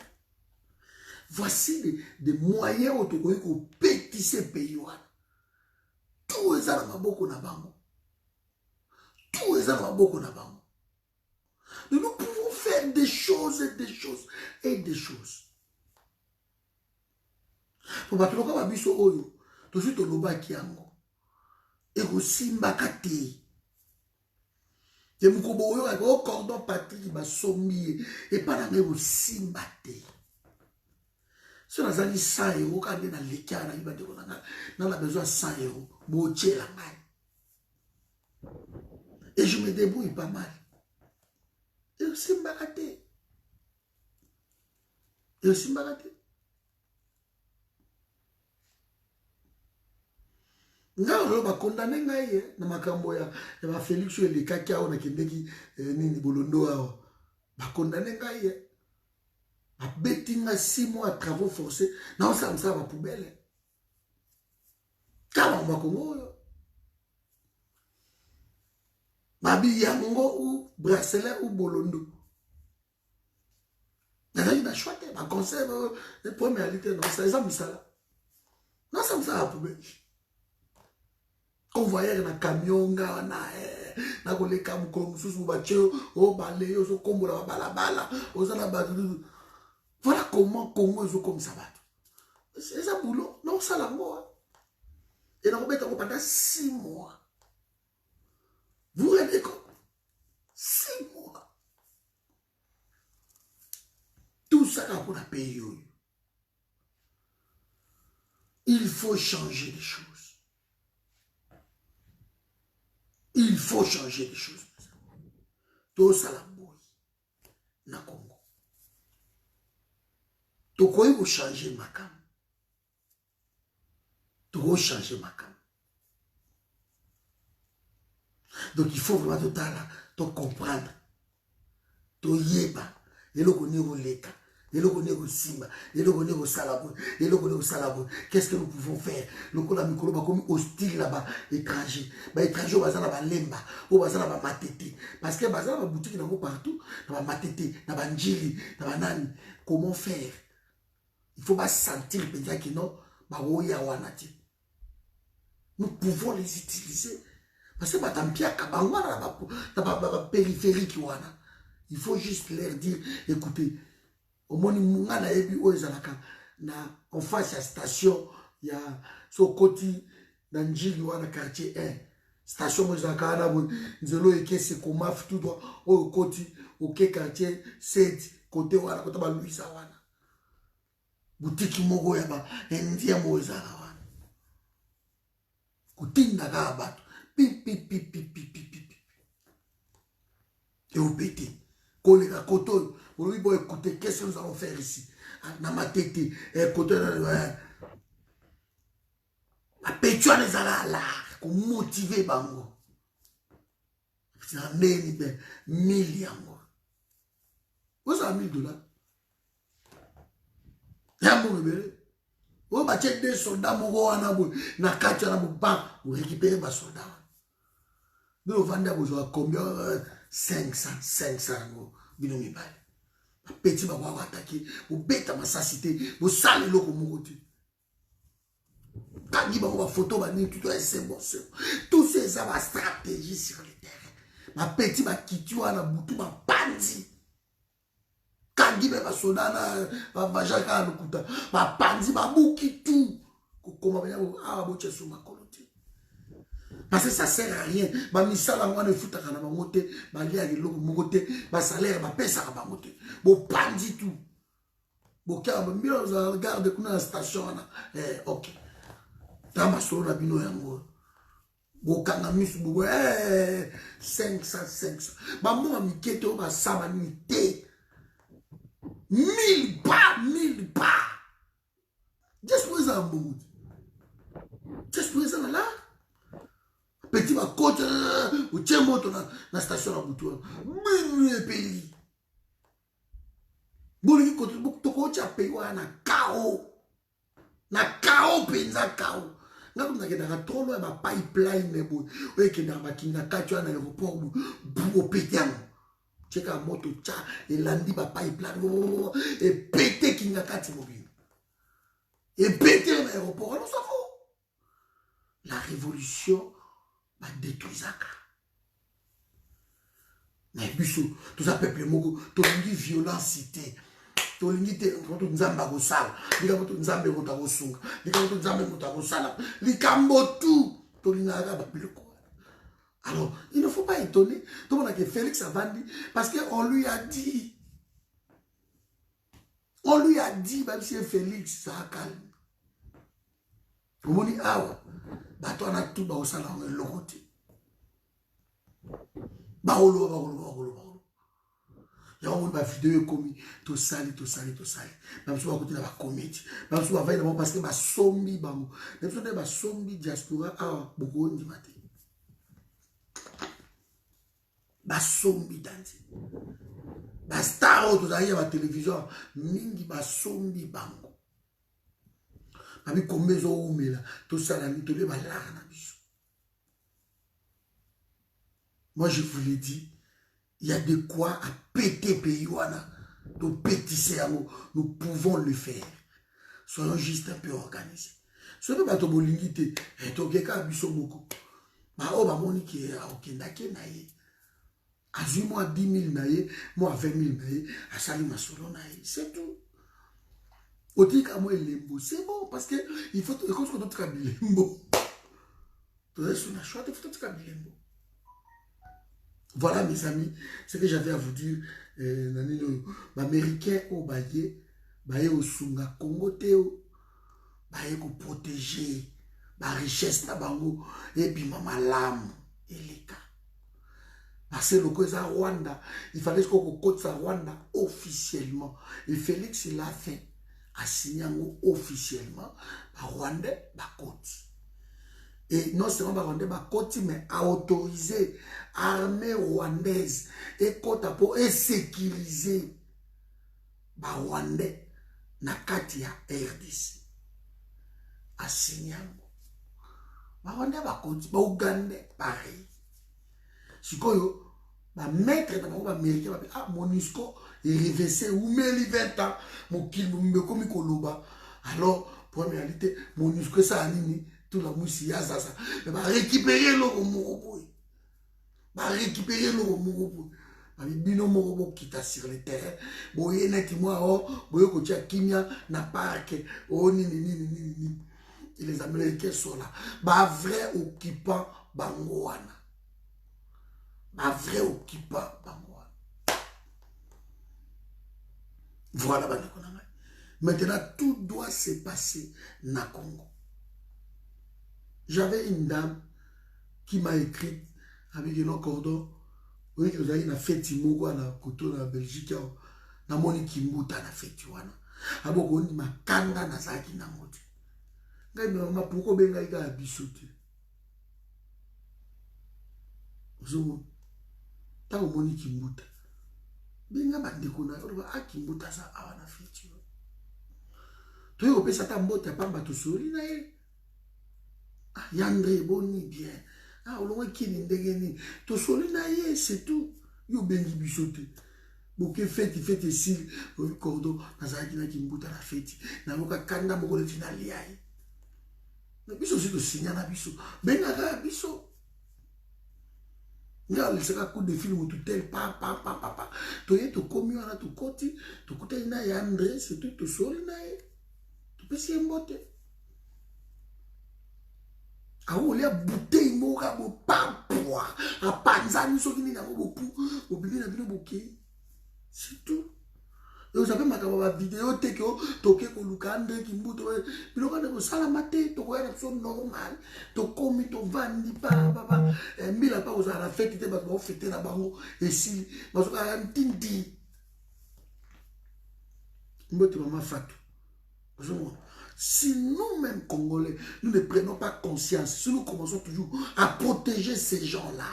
Voici des moyens autour pour pétisser pays. Tout est dans beaucoup là-bas. Tout est dans beaucoup là-bas. Nous pouvons faire des choses et des choses et des choses. Pour battre le cas de Bisso Oyo. Tout de suite, on va kiango. Et aussi, mbakate. Et mon kobo avec un cordon patrie qui m'a sommier. Et pas la même aussi mbate. Si on a 100 €, quand on a l'écart, on a besoin de 100 €. Botier la main. Et je me débrouille pas mal. Et aussi mbakate. Et aussi mbakate. Nga ba condamné ngai na makambo ya ba Félix le kakao na kendeki nini bolondo awa ba condamné ngai ba betinga 6 mois de travaux forcés na ça ba poubelle kama ba Congo ba bi yango ou bracelet ou bolondo na na chouette ba conseil de première réalité non ça ça misala non ça ba poubelle convoyeur na camion na koleka mukolo mususu bacho o balé o kombo la balabala o za na batu. Voilà comment Congo est comme ça. C'est ça boulot non ça la moi et on va pendant 6 mois. Vous rendez compte 6 mois tout ça pour la payer. Il faut changer les choses. Il faut changer les choses. Tout ça la bouille. Na Congo. Tout quoi vous changer ma cam. Tout vous changer ma cam. Donc il faut vraiment tout comprendre. Tout yeba. Et le connaît au leka. Et le connaît au simba. Et le connaît au salabo. Et le connaît au salabo. Qu'est-ce que nous pouvons faire? Le cola micro va comme hostile là-bas, étranger. Bah étranger, on va dans la lemba. On va dans la matete. Parce que dans la boutique, il y a partout. Dans la matete, dans la njili, dans la nani. Comment faire? Il faut pas sentir peut-être que non. Bah oya wanati. Nous pouvons les utiliser. Parce que batampia kabangwana la périphérique wana. Il faut juste leur dire, écoutez, au moins munga na ebi oezalaka na en face à station ya so koti na njili wana quartier 1 station mozaka na bo nzelo eke se komaf tout droit au koti OK quartier 7 côté wana côté ba Louisa wana boutique moko ya ba indien mozaka wana kutinda ka bato pi et au pété collègue à côté. Oui, bon, écoutez, qu'est-ce que nous allons faire ici? Dans ma tête, écoutez, la pétuane est là, pour motiver Bango. C'est un milliard. Vous avez $1000. Il y a un bon bébé. Oh, bah, tu as des soldats, na kati na ba, vous récupérez les soldats. Nous, on vend combien 500, bino mi bale. Petit, bah, vous attaquer, vous bêtez ma sacité, vous salez l'eau comme vous dites. Quand il y a une photo, c'est bon. Tout ces stratégies sur le terrain. Ma petit, ma kitu, ma boutou, ma pandi. Quand il y a un soda, ma jaka, ma pandi, ma bouki, tout. Comment on va ah, boche sur ma colotie. Parce que ça sert à rien. Ma misala, moi, ne fout à ma mote, ma lia, ma salaire, ma pesa, ma mote. Bon, pandi tout. Bon, car, regarde, qu'on a la station, ok. Dans ma solo, la bino, yango. Bokanga misu bobo 500 maman mi kete o ba sama ni te 1000 pas just pour ça mbou just pour ça là petit ba coach o tient moto na station na butu minu e pays boli ko to ko cha pe wana kao na kao penza kao. Nga comme na trop loin ma pipeline bo o ke na makina kacho na aéroport bu pétian cheka moto cha et landi ba pipeline et pété kinga kati mobile et pété l'aéroport alors ça faut la révolution va détruire ça mais biso tout ça peuple moko to ngi violence cité to limite to nzamba ko sala lika to nzambe ko ta ko sunga lika to nzambe ko ta ko sala likambo tout to linga ba biloko. Alors il ne faut pas étonner tout le monde a que Félix Avandi parce que on lui a dit même si Félix ça calme omoni awa bato na tout ba osala on lokoti ba olo il y a une vidéo commis tout sali même si on côté la comédie même si on va d'abord parce que ba sombi bango même si on ba sombi diaspora ah beaucoup on dit maté ba sombi danse ba star tout ça y a la télévision mingi ba sombi bango abi komezo umela tout ça la mito ba la na biso. Moi je vous l'ai dit, il y a de quoi à péter Payouana, de pétisser à nous. Nous pouvons le faire. Soyons juste un peu organisés. Ce n'est pas ton bolingité. Et ton keka biso beaucoup. Ma oh, ma moni qui est à Okendake naïe. À moi 10 000 naïe, moi 20 000 naïe, à Sali Masolo naïe. C'est tout. Otika moi lembo. C'est bon parce que il faut que tu aies lembo. Tu as sur la choix, il faut que tu aies lembo. Voilà mes amis, ce que j'avais à vous dire. L'Américain au Baye, Baye au Sunga Congo Théo, Baye pour protéger la richesse na bango et puis maman l'âme et les cas. Parce que le cause à Rwanda, il fallait qu'on côte à Rwanda officiellement. Et Félix il a fait à signer officiellement à Rwanda la côte. Et non seulement Rwanda ba côte mais à autoriser armée rwandaise et côte pour sécuriser ba Rwandais na kati ya RDC à Sinyango ba Rwandais ba côte ba Ougandais pareil sikoyo ba maître na ba américain ba ah MONUSCO est reversé ou meli 20 ans mon kil me komi koloba alors pour réalité MONUSCO ça anini tout la mousse ya ça mais va récupérer le moko va récupérer le moko bino moko kita sur le terrain boye net moi oh boye ko tia kimia na parc oh ni et les Américains sont là ba vrai occupant bangoana ba vrai occupant bangoana voilà ba ndeko. Maintenant tout doit se passer na Congo. J'avais une dame qui m'a écrit avec un cordon. Oui, vous avez une fête moko na koto na Belgique na moni kimbuta na fête wana. Aboko ni makanga na zaki na moti. Ngai mama poko benga ika bisote. Ozo ta moni kimbuta. Benga bandeko na kimbuta sa awana fête. Tu es Satan mbote pas bato soli na ye. Ah, Yandre boni bien. Ah, on l'a qui n'indégénie. Tu soli na ye, c'est tout. Yo bengi bisote. Boke fête ici, le cordon, Nazaki na kimbuta la fête. Na moka kanda moko le final liaï. Mais biso c'est le signal na biso. Benga biso. Nga le sera coup de film tout tel pa. To ye to komi wana to koti, to kuta ina ya André, c'est tout to soli na ye. To pesi mbote. Ah on a bouteille moka bo papwa. A panzani so kini na bo pu, bo bibi na bino boké. C'est tout. Et vous savez, ma vidéo, toke ko lukande kimbuto, bilo kana ko sala mate, to ko yana so normal, to komi to vandi pa, mila pa oza la fête te ba ko fêter na bango et si parce que un tindi. Mbote mama Fatou. Si nous-mêmes Congolais, nous ne prenons pas conscience, si nous commençons toujours à protéger ces gens-là,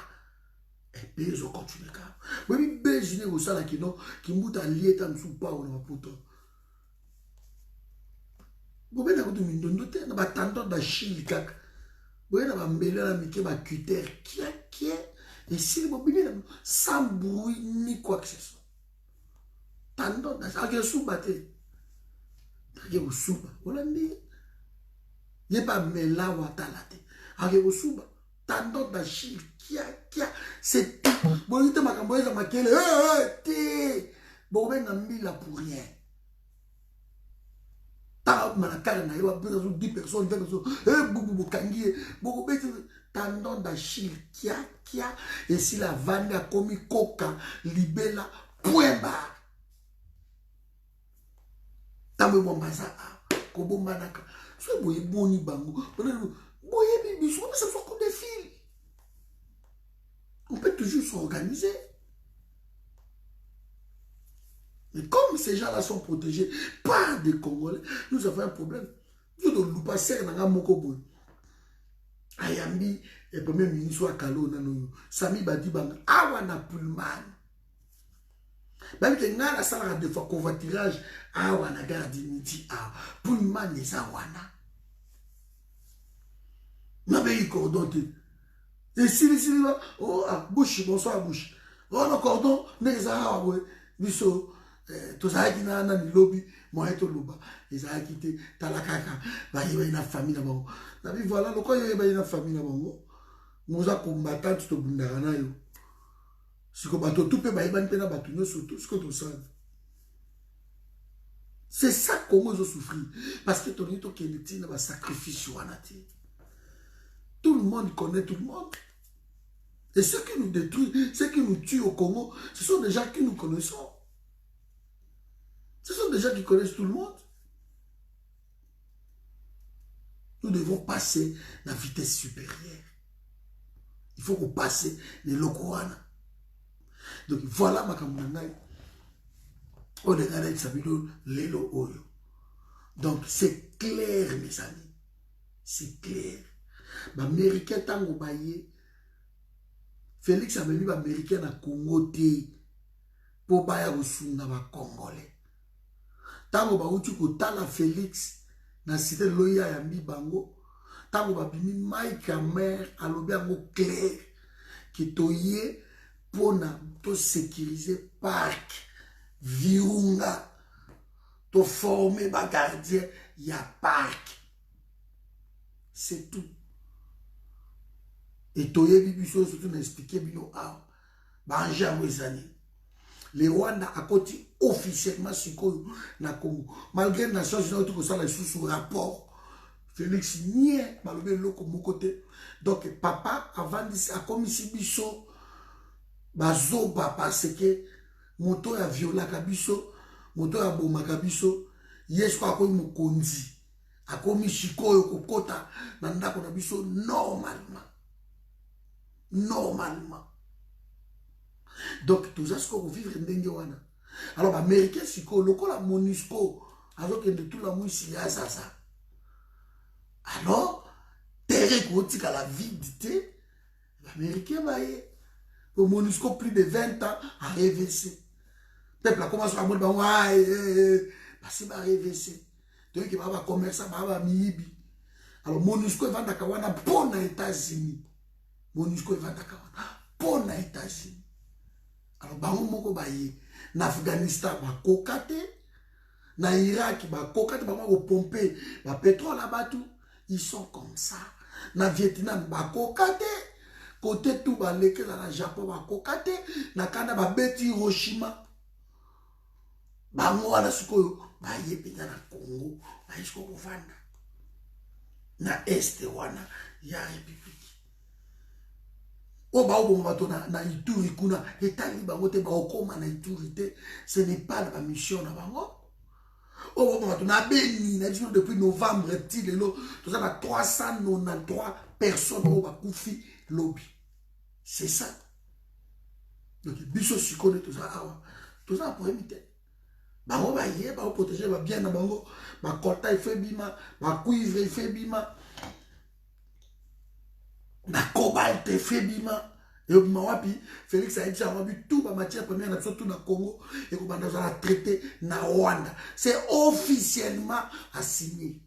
et puis ils ont continué. Oui, Béjine au sala qui non, qui mouta lié tam sous pas ou na poto. Vous voyez, vous avez dit, vous avez tendance à chili kak. Vous voyez, vous avez mêlé la mique, vous avez cutter, qui est, et si vous avez sans bruit ni quoi que ce soit. Tendance à faire sous-batté. Vous souba. Vous l'avez dit. Il n'y a pas mêlé ou atalate. Vous souba. Tendance à chili, qui c'est tout. Bon, il te m'a camboyé, ça m'a quel bon, ben, n'a mis là pour rien. T'as ma carne, il y a 10 personnes, 20 personnes, boubou, kangié, beaucoup de tendon d'Achille, kia, et si la vanne a commis coca, libella, point barre. T'as me bon baza, kobo manaka, soit boye boni bango, boye bibi, soit ça soit comme des fils. On peut toujours s'organiser. Mais comme ces gens-là sont protégés par des Congolais, nous avons un problème. Nous devons nous passer dans un mokobo. Ayambi, le premier ministre à Kalo, Sami Badibang, Awana Pullman. Même que nous avons ça des fois convoiturage, Awana Gardiniti, Pullman et Awana. Nous avons eu cordon. Et si, oh, bouche, bonsoir, bouche. Oh, le cordon, n'est pas biso. Tout ça qui n'a pas de lobby, moi et tout le bas. Ils ont quitté Talakaka, il y a une famille là-bas. Voilà, le quoi il y a une famille là-bas. Nous avons combattu tout le monde. Si vous avez tout fait, il y a une bataille surtout ce que tu sais. C'est ça qu'on a souffert. Parce que tu as un sacrifice. Tout le monde connaît tout le monde. Et ceux qui nous détruisent, ceux qui nous tuent au Congo, ce sont des gens que nous connaissons. Ce sont des gens qui connaissent tout le monde. Nous devons passer la vitesse supérieure. Il faut qu'on passe les lokoana. Donc voilà ma camarade. On est avec sa vidéo Lelo Oyo. Donc c'est clair mes amis. C'est clair. L'Américain tango baye. Félix a venu l'Américain à Congo pour baya osunga ba Congolais. Tango ba uti ko tala Félix na cité loya ya Mbibango. Tango ba bimi Mike Amer alobi ango clair ki toye pona to sécuriser parc Virunga to former ba gardien ya parc. C'est tout. Et toye bibiso surtout n'expliquer bino a banje a wezani. Les Rwanda a côté officiellement Sikoyo na Congo. Malgré les Nations Unies, tout ça, sous rapport. Félix nie malobé loko mon côté. Donc papa avant a commis si biso bazoba parce que moto ya viola kabiso, moto ya boma kabiso, yes kwa ko mokonzi. A commis Sikoyo kokota na ndako na biso normalement. Normalement. Donc, tout ça, c'est qu'on vivre en Wana. Alors, les Américains, c'est que le MONUSCO, alors que tout le monde ici, ça. Alors, terre qui a la vidité, les Américains, le MONUSCO, plus de 20 ans, a RVC. Le peuple a commencé à dire, c'est pas RVC. Donc, il va commercer, il va miibi. Alors, MONUSCO va dans Kawana pour les États-Unis. MONUSCO va dans Kawana pour les États-Unis. Alors, bango moko baye. En Afghanistan, ba kokate. Na Irak, ba kokate, ba pomper, ba pétrole là-bas tout. Ils sont comme ça. Na Vietnam, ba kokate. Côté tout, ba leke dans le Japon, ba kokate. Na Canada, ba beti Hiroshima. Bango wana sikoyo, ba yepenya na Congo, ba isko kovanda. Na este wana ya république. O ba obo bato na Ituri kuna etali bango te ba okoma na Ituri te, ce n'est pas la mission na bango. O ba bato na Beni na dit depuis novembre ti lelo to ça na 393 personnes o ba kufi lobby. C'est ça. Donc biso sikone to ça awa. To ça pour éviter. Bango ba yé ba protéger ba bien na bango, ba colta fait bima, ba cuivre fait bima. Na cobalt fait bima. Et au wapi Félix a dit on a vu tout ma matière première na tout na Congo et qu'on va la traiter na Rwanda. C'est officiellement assigné.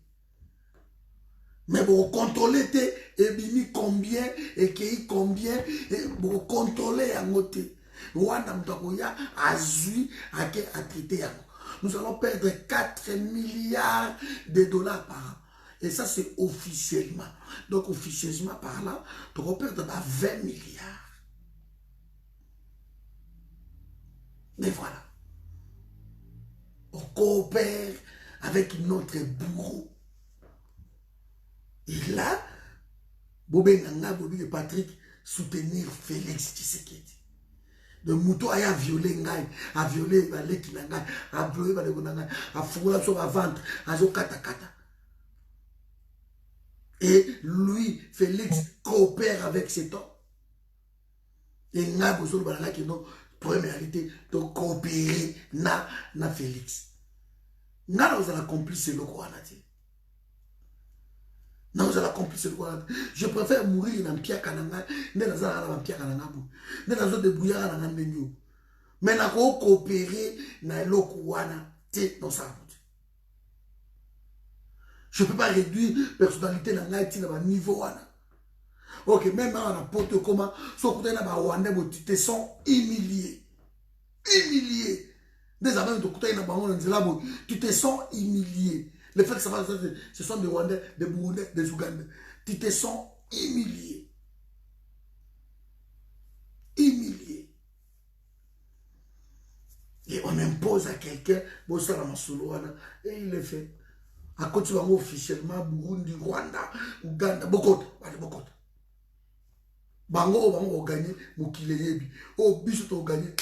Mais pour contrôler et bimi combien et qui combien et pour contrôler à côté. Rwanda mtakoya azui à traiter yango. Nous allons perdre 4 milliards de dollars par an. Et ça, c'est officiellement. Donc, officieusement par là, tu vas perdre 20 milliards. Mais voilà. On coopère avec notre bourreau. Et là, Bobé Nanga, Bobé et Patrick soutenir Félix Tshisekedi. De Mouto a violé Ngai, a violé Baleki Nanga, a violé Baleki Nanga, a fourré sur la ventre, a zo kata kata. Et lui, Félix, coopère avec cet homme. Et Nga Bozolo Balanga qui non, pour réalité, de coopérer na Félix. Nga vous avez accompli ce loco à la tête. Non, vous avez accompli ce loco à la tête. Je préfère mourir dans Pia Kananga, ne dans un Pia Kananga, ne dans un débrouillard à Nanganyou. Mais n'a pas coopérer na loco wana te dans sa route. Je ne peux pas réduire la personnalité dans le niveau. Ok, même dans n'importe comment, tu te sens humilié. Humilié. Des amis tu te sens humilié. Le fait que ça va, ce sont des Rwandais, des Burundais, des Ougandais. Tu te sens humilié. Humilié. Et on impose à quelqu'un, et il le fait. À côté de officiellement, Burundi, Rwanda, Ouganda, Bokota. Bango gagné, Mokile Yebi. Oh, Bissot gagné,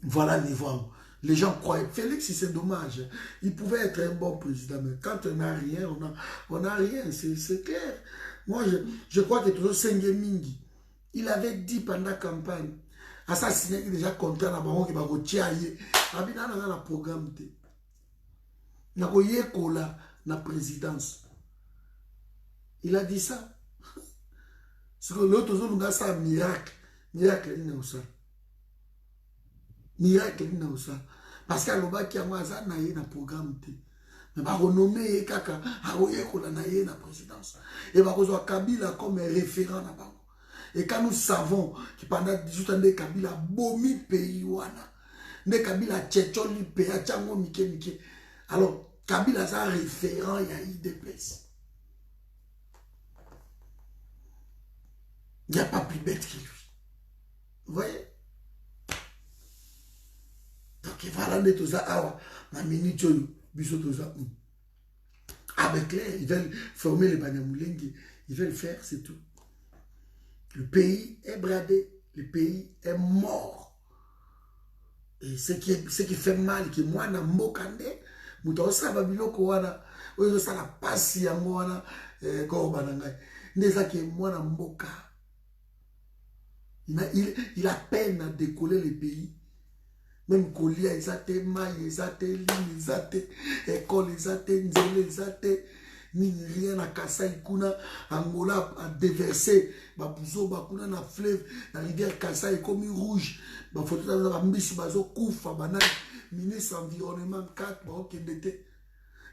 voilà le niveau. Les gens croient. Félix, c'est dommage. Il pouvait être un bon président, mais quand on n'a rien, on n'a rien. C'est clair. Moi, je crois que toujours Sengemingi, il avait dit pendant la campagne, assassiné déjà contre la banque qui va retirer. Abina dans la programme. Na koye kola na présidence. Il a dit ça. C'est que l'autre jour, nous avons ça miracle. Miracle, il n'y a ça. Miracle, il n'y a ça. Parce qu'il y a un qui a un programme. Mais il renommé Kaka, il na présidence. Et il va Kabila comme référent. Et quand nous savons que pendant 18 ans, Kabila bomi pays wana. Ne Kabila tchétcholi pays, tchango mike. Alors, Kabila c'est un référent, il y a IDPS. Il n'y a pas plus bête que lui. Vous voyez? Donc, il va aller tout ça, avec clair, ils veulent former les Banyamulenge, ils veulent faire, c'est tout. Le pays est bradé, le pays est mort. Et ce qui fait mal, que moi, na mokande, mouton sa babiloko wana, oyo sa la pasi ya mwana, korbananga, neza que moi na mboka. Il a peine à décoller le pays. Même Kolia, ils ont été mailles, ils ont été lignes, ils ont été écoles, ils ont été nzele, ils ont été ni rien à Kassai kuna Angola a déversé ba buzo ba kuna na fleuve la rivière Kassai comme rouge ba photo ba mbisi bazo kufa banana ministre environnement 4 ba okendete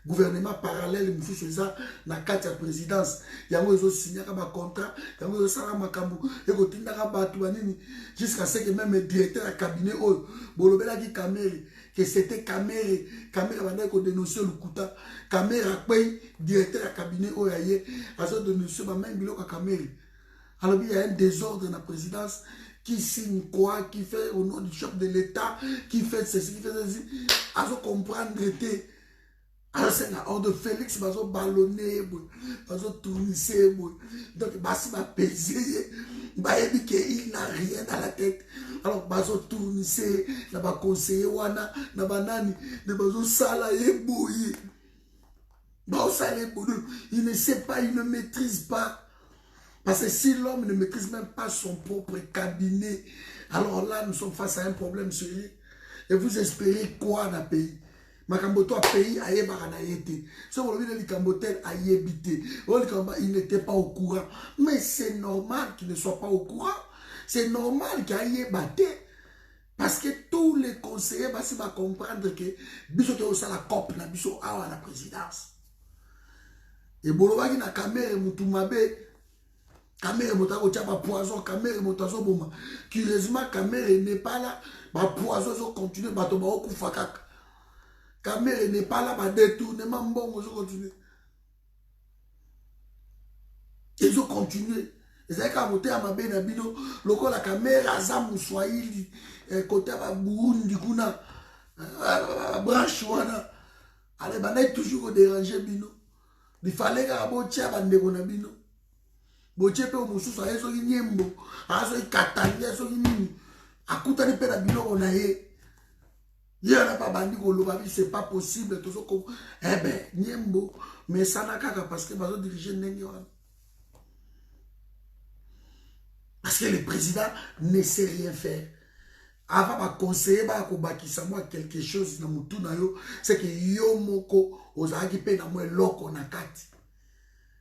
gouvernement parallèle monsieur César na carte ya présidence yango ezo signer ka ba contrat yango ezo sala makambu e ko tinda ka batu banini jusqu'à ce que même directeur à cabinet o bolobela ki Kamere que c'était Kamere banda ko dénoncer le kuta Kamere akpay directeur à cabinet o yaye azo dénoncer ba même biloko Kamere. Alors il y a un désordre dans la présidence qui signe quoi, qui fait au nom du chef de l'État, qui fait ceci, qui fait ceci, azo comprendre était. Alors c'est la ordre de Félix, bazo ballonné, bazo tournisser, donc basi va peser, bayebi que il n'a rien dans la tête. Alors bazo tournisser, na ba conseiller wana, na banani, ne bazo sala yeboyi. Bazo sala yeboyi, il ne sait pas, il ne maîtrise pas. Parce que si l'homme ne maîtrise même pas son propre cabinet, alors là nous sommes face à un problème sérieux. Et vous espérez quoi dans le pays? Makamboto a pays aye barana yete. Ce qu'on dit Likambotel aye bité. Il n'était pas au courant. Mais c'est normal qu'il ne soit pas au courant. C'est normal qu'il aille batté. Parce que tous les conseillers vont comprendre que biso te osa la COP na biso awa la présidence. Et bolobaki na Kamere mutumabe. Kamere motako tia ba poison, Kamere motazo boma. Curieusement Kamere n'est pas là. Ba poison zo continuer bato ba okufa kaka. Kamere n'est pas là, bah détournement bon, ils ont continué. Ils ont continué. Ils ont voté à ma benabino, le la caméra, Azam Swahili, côté à Burundi, Kuna, branche, wana. Allez, bah, toujours déranger bino. Il fallait que Botia bande bonabino. Botia pe omusu sa yeso nyembo, aso ikatanya so nini. Akuta ni pe na bino onaye. Il n'y a pas bandi kolobabi, c'est pas possible. Tout ça comme, eh ben, Niembo, mais ça n'a qu'à parce que bazo diriger Nengiwan. Parce que le président ne sait rien faire. Avant de conseiller, moi quelque chose dans mon tour, c'est que yo moko, ozaki pe na moi loko na kati.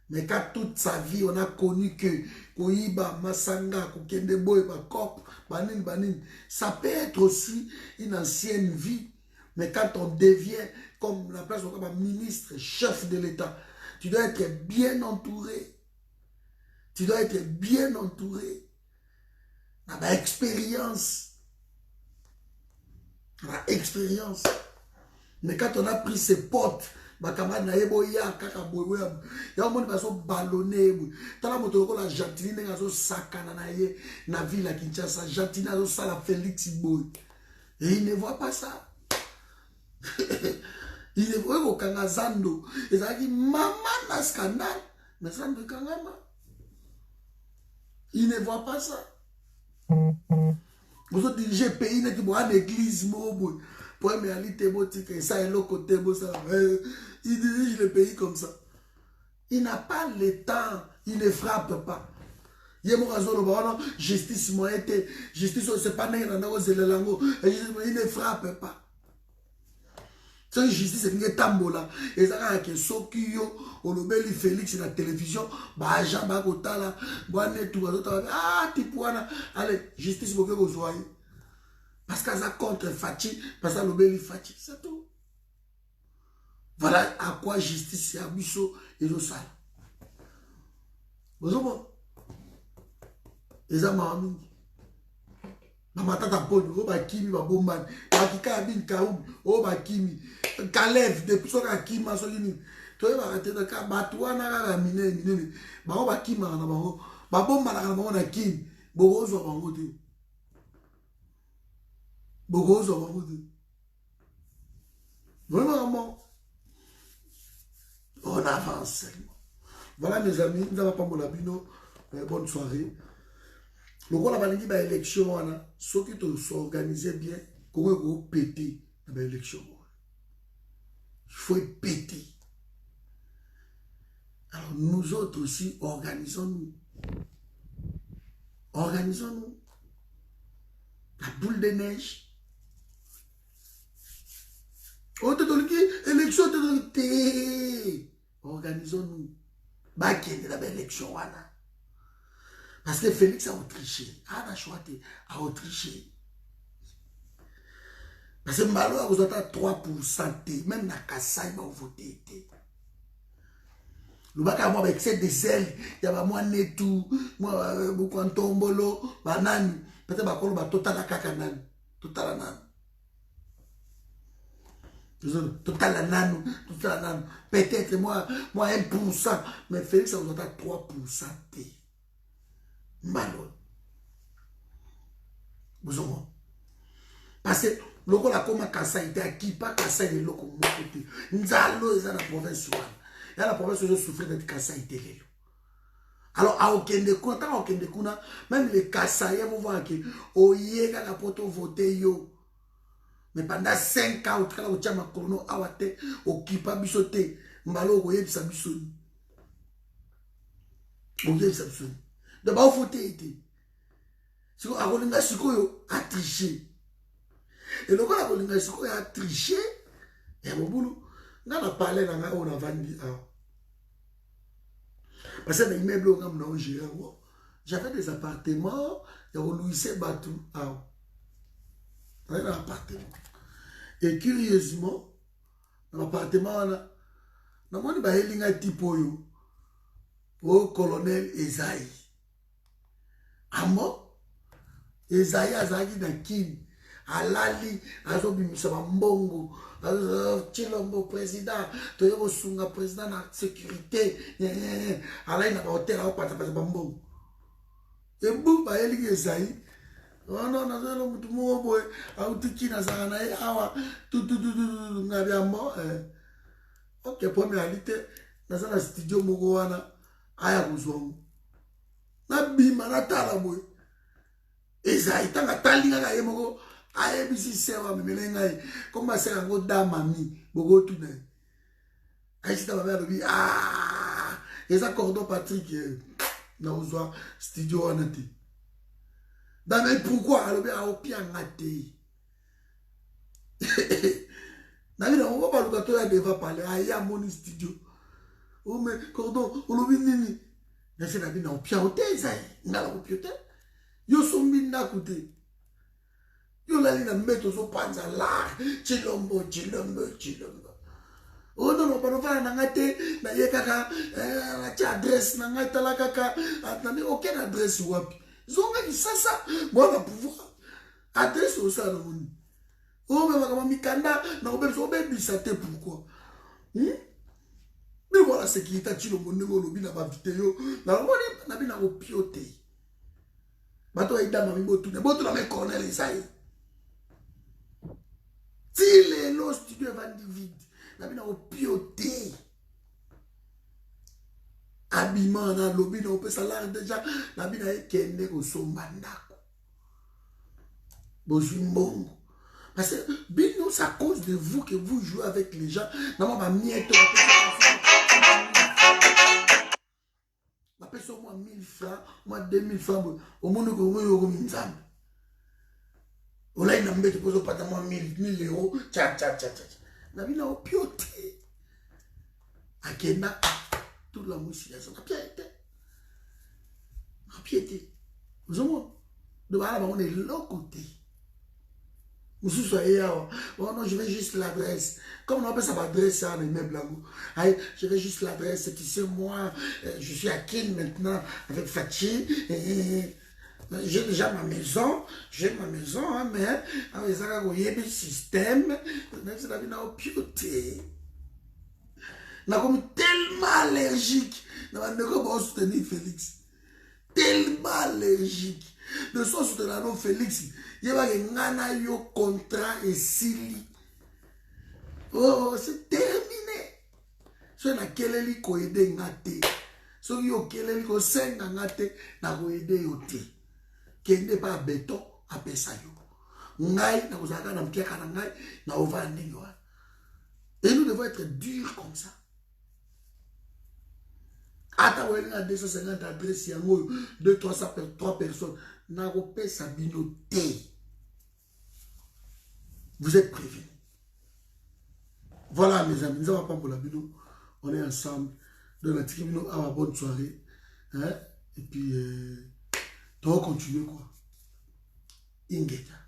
Mais quand toute sa vie, on a connu que Koiba, Masanga, Kokende Boy, Bakop, Banin, Banin, ça peut être aussi une ancienne vie. Mais quand on devient, comme la place comme ministre, chef de l'État, tu dois être bien entouré. Tu dois être bien entouré. La expérience. La expérience. Mais quand on a pris ses potes, bakamad na yebo ya kaka boyo ya moni baso ballonné tala moto ko la Jacqueline ngazo sakana na ye na ville à Kinshasa Jacqueline azo sala Félix Boy et il ne voit pas ça. Il ne voit aucun Kangazando et ça dit maman na scandale mais ça ne kangama il ne voit pas ça. Vous dirigez pays n'est pas une église mobo. Pour me aller te ça est l'autre côté, il dirige le pays comme ça. Il n'a pas le temps, il ne frappe pas. Il y a justice, justice, c'est pas il ne frappe pas. C'est justice, c'est une tambola. Et ça a que Sokio, Olobeli Félix la télévision, bah Jean Bakotala, Boane tout ah Tipouana, allez, justice, vous pouvez vous parce qu'elle a contre Fati, parce qu'elle a l'obéli Fati, c'est tout. Voilà à quoi justice et abuso et le sale. Vous savez, les amis, ma tata Paul, oh Bakimi, ma bomban, Bakika Abin Kaoub, oh Bakimi, Kalev, depuis ce Bakimi, ma solini. Tu vas arrêter de cas, Batouana, la mine, Bao Bakimi, ma bomba, la ramona Kim, Borozo, Bangote. Vraiment, on avance seulement. Voilà mes amis, nous n'avons pas mon abino. Bonne soirée. Le rôle de l'élection, ceux qui s'organisent bien, comment vous péter l'élection. Il faut être pété. Alors nous autres aussi, organisons-nous. Organisons-nous. La boule de neige. On te donne qui? Élection, te donne. organisons-nous. Bakende la élection wana. Parce que Félix a triché. Ah, a choisi à triché. Parce que Malo a besoin de 3%. Même na Kassai va voter. Le bac à moi avec excès de sel. Il y a moi netou, moi beaucoup en tombolo, banane. Peut-être bakolo ba total à kakanan. Total à nan. Total à nan. Total à nan. Peut-être moi 1%. Mais Félix a besoin de 3%. Malo. Vous avez. Parce que le coup la comme Kassai était acquis pas Kassai de l'eau comme côté. Nzalo est dans la province. Et la province je souffre d'être Kassai de l'eau. Alors à Okende Kuna, tant Okende Kuna, même les Kassai vous voyez que oye quand la poto voté yo. Mais pendant 5 ans, au travail au tchama chrono awate okipa bisote mbalo oye bisa bisoni. Oye bisa bisoni. De ba voté été. Si on a relinga sikoyo a triché. Et le gars a sikoyo a triché. Et mon boulot, on a parlé dans la on a vendu. Parce que l'immeuble où j'avais des appartements, et on louissait Batou. J'avais un appartement. Et curieusement, dans l'appartement, on a eu un type au colonel Esaïe. Amo, Esaïe Azagi dans Kin, Alali, Azobimisa Mbongo, Chilombo président, Toyo Sunga président de la sécurité, Alain n'a pas hôtel à Pata Mbongo. Et boum, Esaïe Esaïe. Oh non, non, tout le monde, Aouti Nazarana, Awa, tout, Nabiamo. Ok, première réalité, dans un studio Mogoana, Aya Rouzouang. Nabima, Natala, boy. Esaïe, tant que Talinga, Yemogo, Aya Bissi, Sewa, Mimelengaï, comment c'est un gros dame, mamie, Bogo, tout n'est. Aïsita, ma mère, lui, ah, et ça, Cordon Patrick, Naouzoua, studio Anati. Mais pourquoi alors bien au pied en athée? On va pas le gâteau, il va parler. Il y a mon studio. Oh mais cordon, on le vit nini. Mais c'est la vie au pied en athée, ça. N'a au pied. Yo sont mis d'un côté. Yo la ligne mettre au panza là. Chilombo. Oh non, non, pas nous faire un athée. Na ye kaka, la adresse, na ngata la kaka. Attendez, aucune adresse wapi. Zonga qui ça, moi va pouvoir adresse au ça. Oh, mais ma mikanda, na obebi ça te pourquoi? Mais voilà, c'est qui est le monde au lobby na ba vidéo. Na moni na bina au pioté. Bato aida mami botu, ne botu na me corner les aïe. Si les lo studio va vide, na bina au pioté. Habillement dans le lobby, on peut salaire déjà. La bina est kende au sombandako. Bonjour. Parce que bino, c'est à cause de vous que vous jouez avec les gens. Non, ma miette. Ma personne, moi, 1000 francs, moi, 2000 francs. Au monde, vous avez eu 1000 francs. Au là, il a mis pour pas de 1000 euros. Tcha. La bina au pioté. Akenda. Tout la mousse, ça n'a piété. Vous avez de là, on est l'autre côté. Vous soyez là. Oh non, je vais juste l'adresse. Comme on appelle ça l'adresse, les meubles là. Je vais juste l'adresse. Tu sais, moi, je suis à Kin maintenant avec Fatih. J'ai déjà ma maison. J'ai ma maison, hein, mais avec ça, il y a un système. Même si la vie n'a pas piété. N'a comme tellement allergique. N'a pas soutenir Félix. Tellement allergique. De son soutenir Félix. Il y a un yo contrat et sili. Oh, c'est terminé. So na keleli ko ede ngate. So yo keleli ko senga ngate na ko ede yote. Kende pa beton apesa yo. Ngai na kozaka na mkiaka na ngai na ovandi yo. Et nous devons être durs comme ça. Attends, on a 250 adresses, 200-300 personnes. N'a pas sa binoté. Vous êtes prévenus. Voilà, mes amis, nous n'avons pas pour la bino. On est ensemble. Dans la tribune, à la bonne soirée. Hein? Et puis, on va continuer quoi. Ingeta.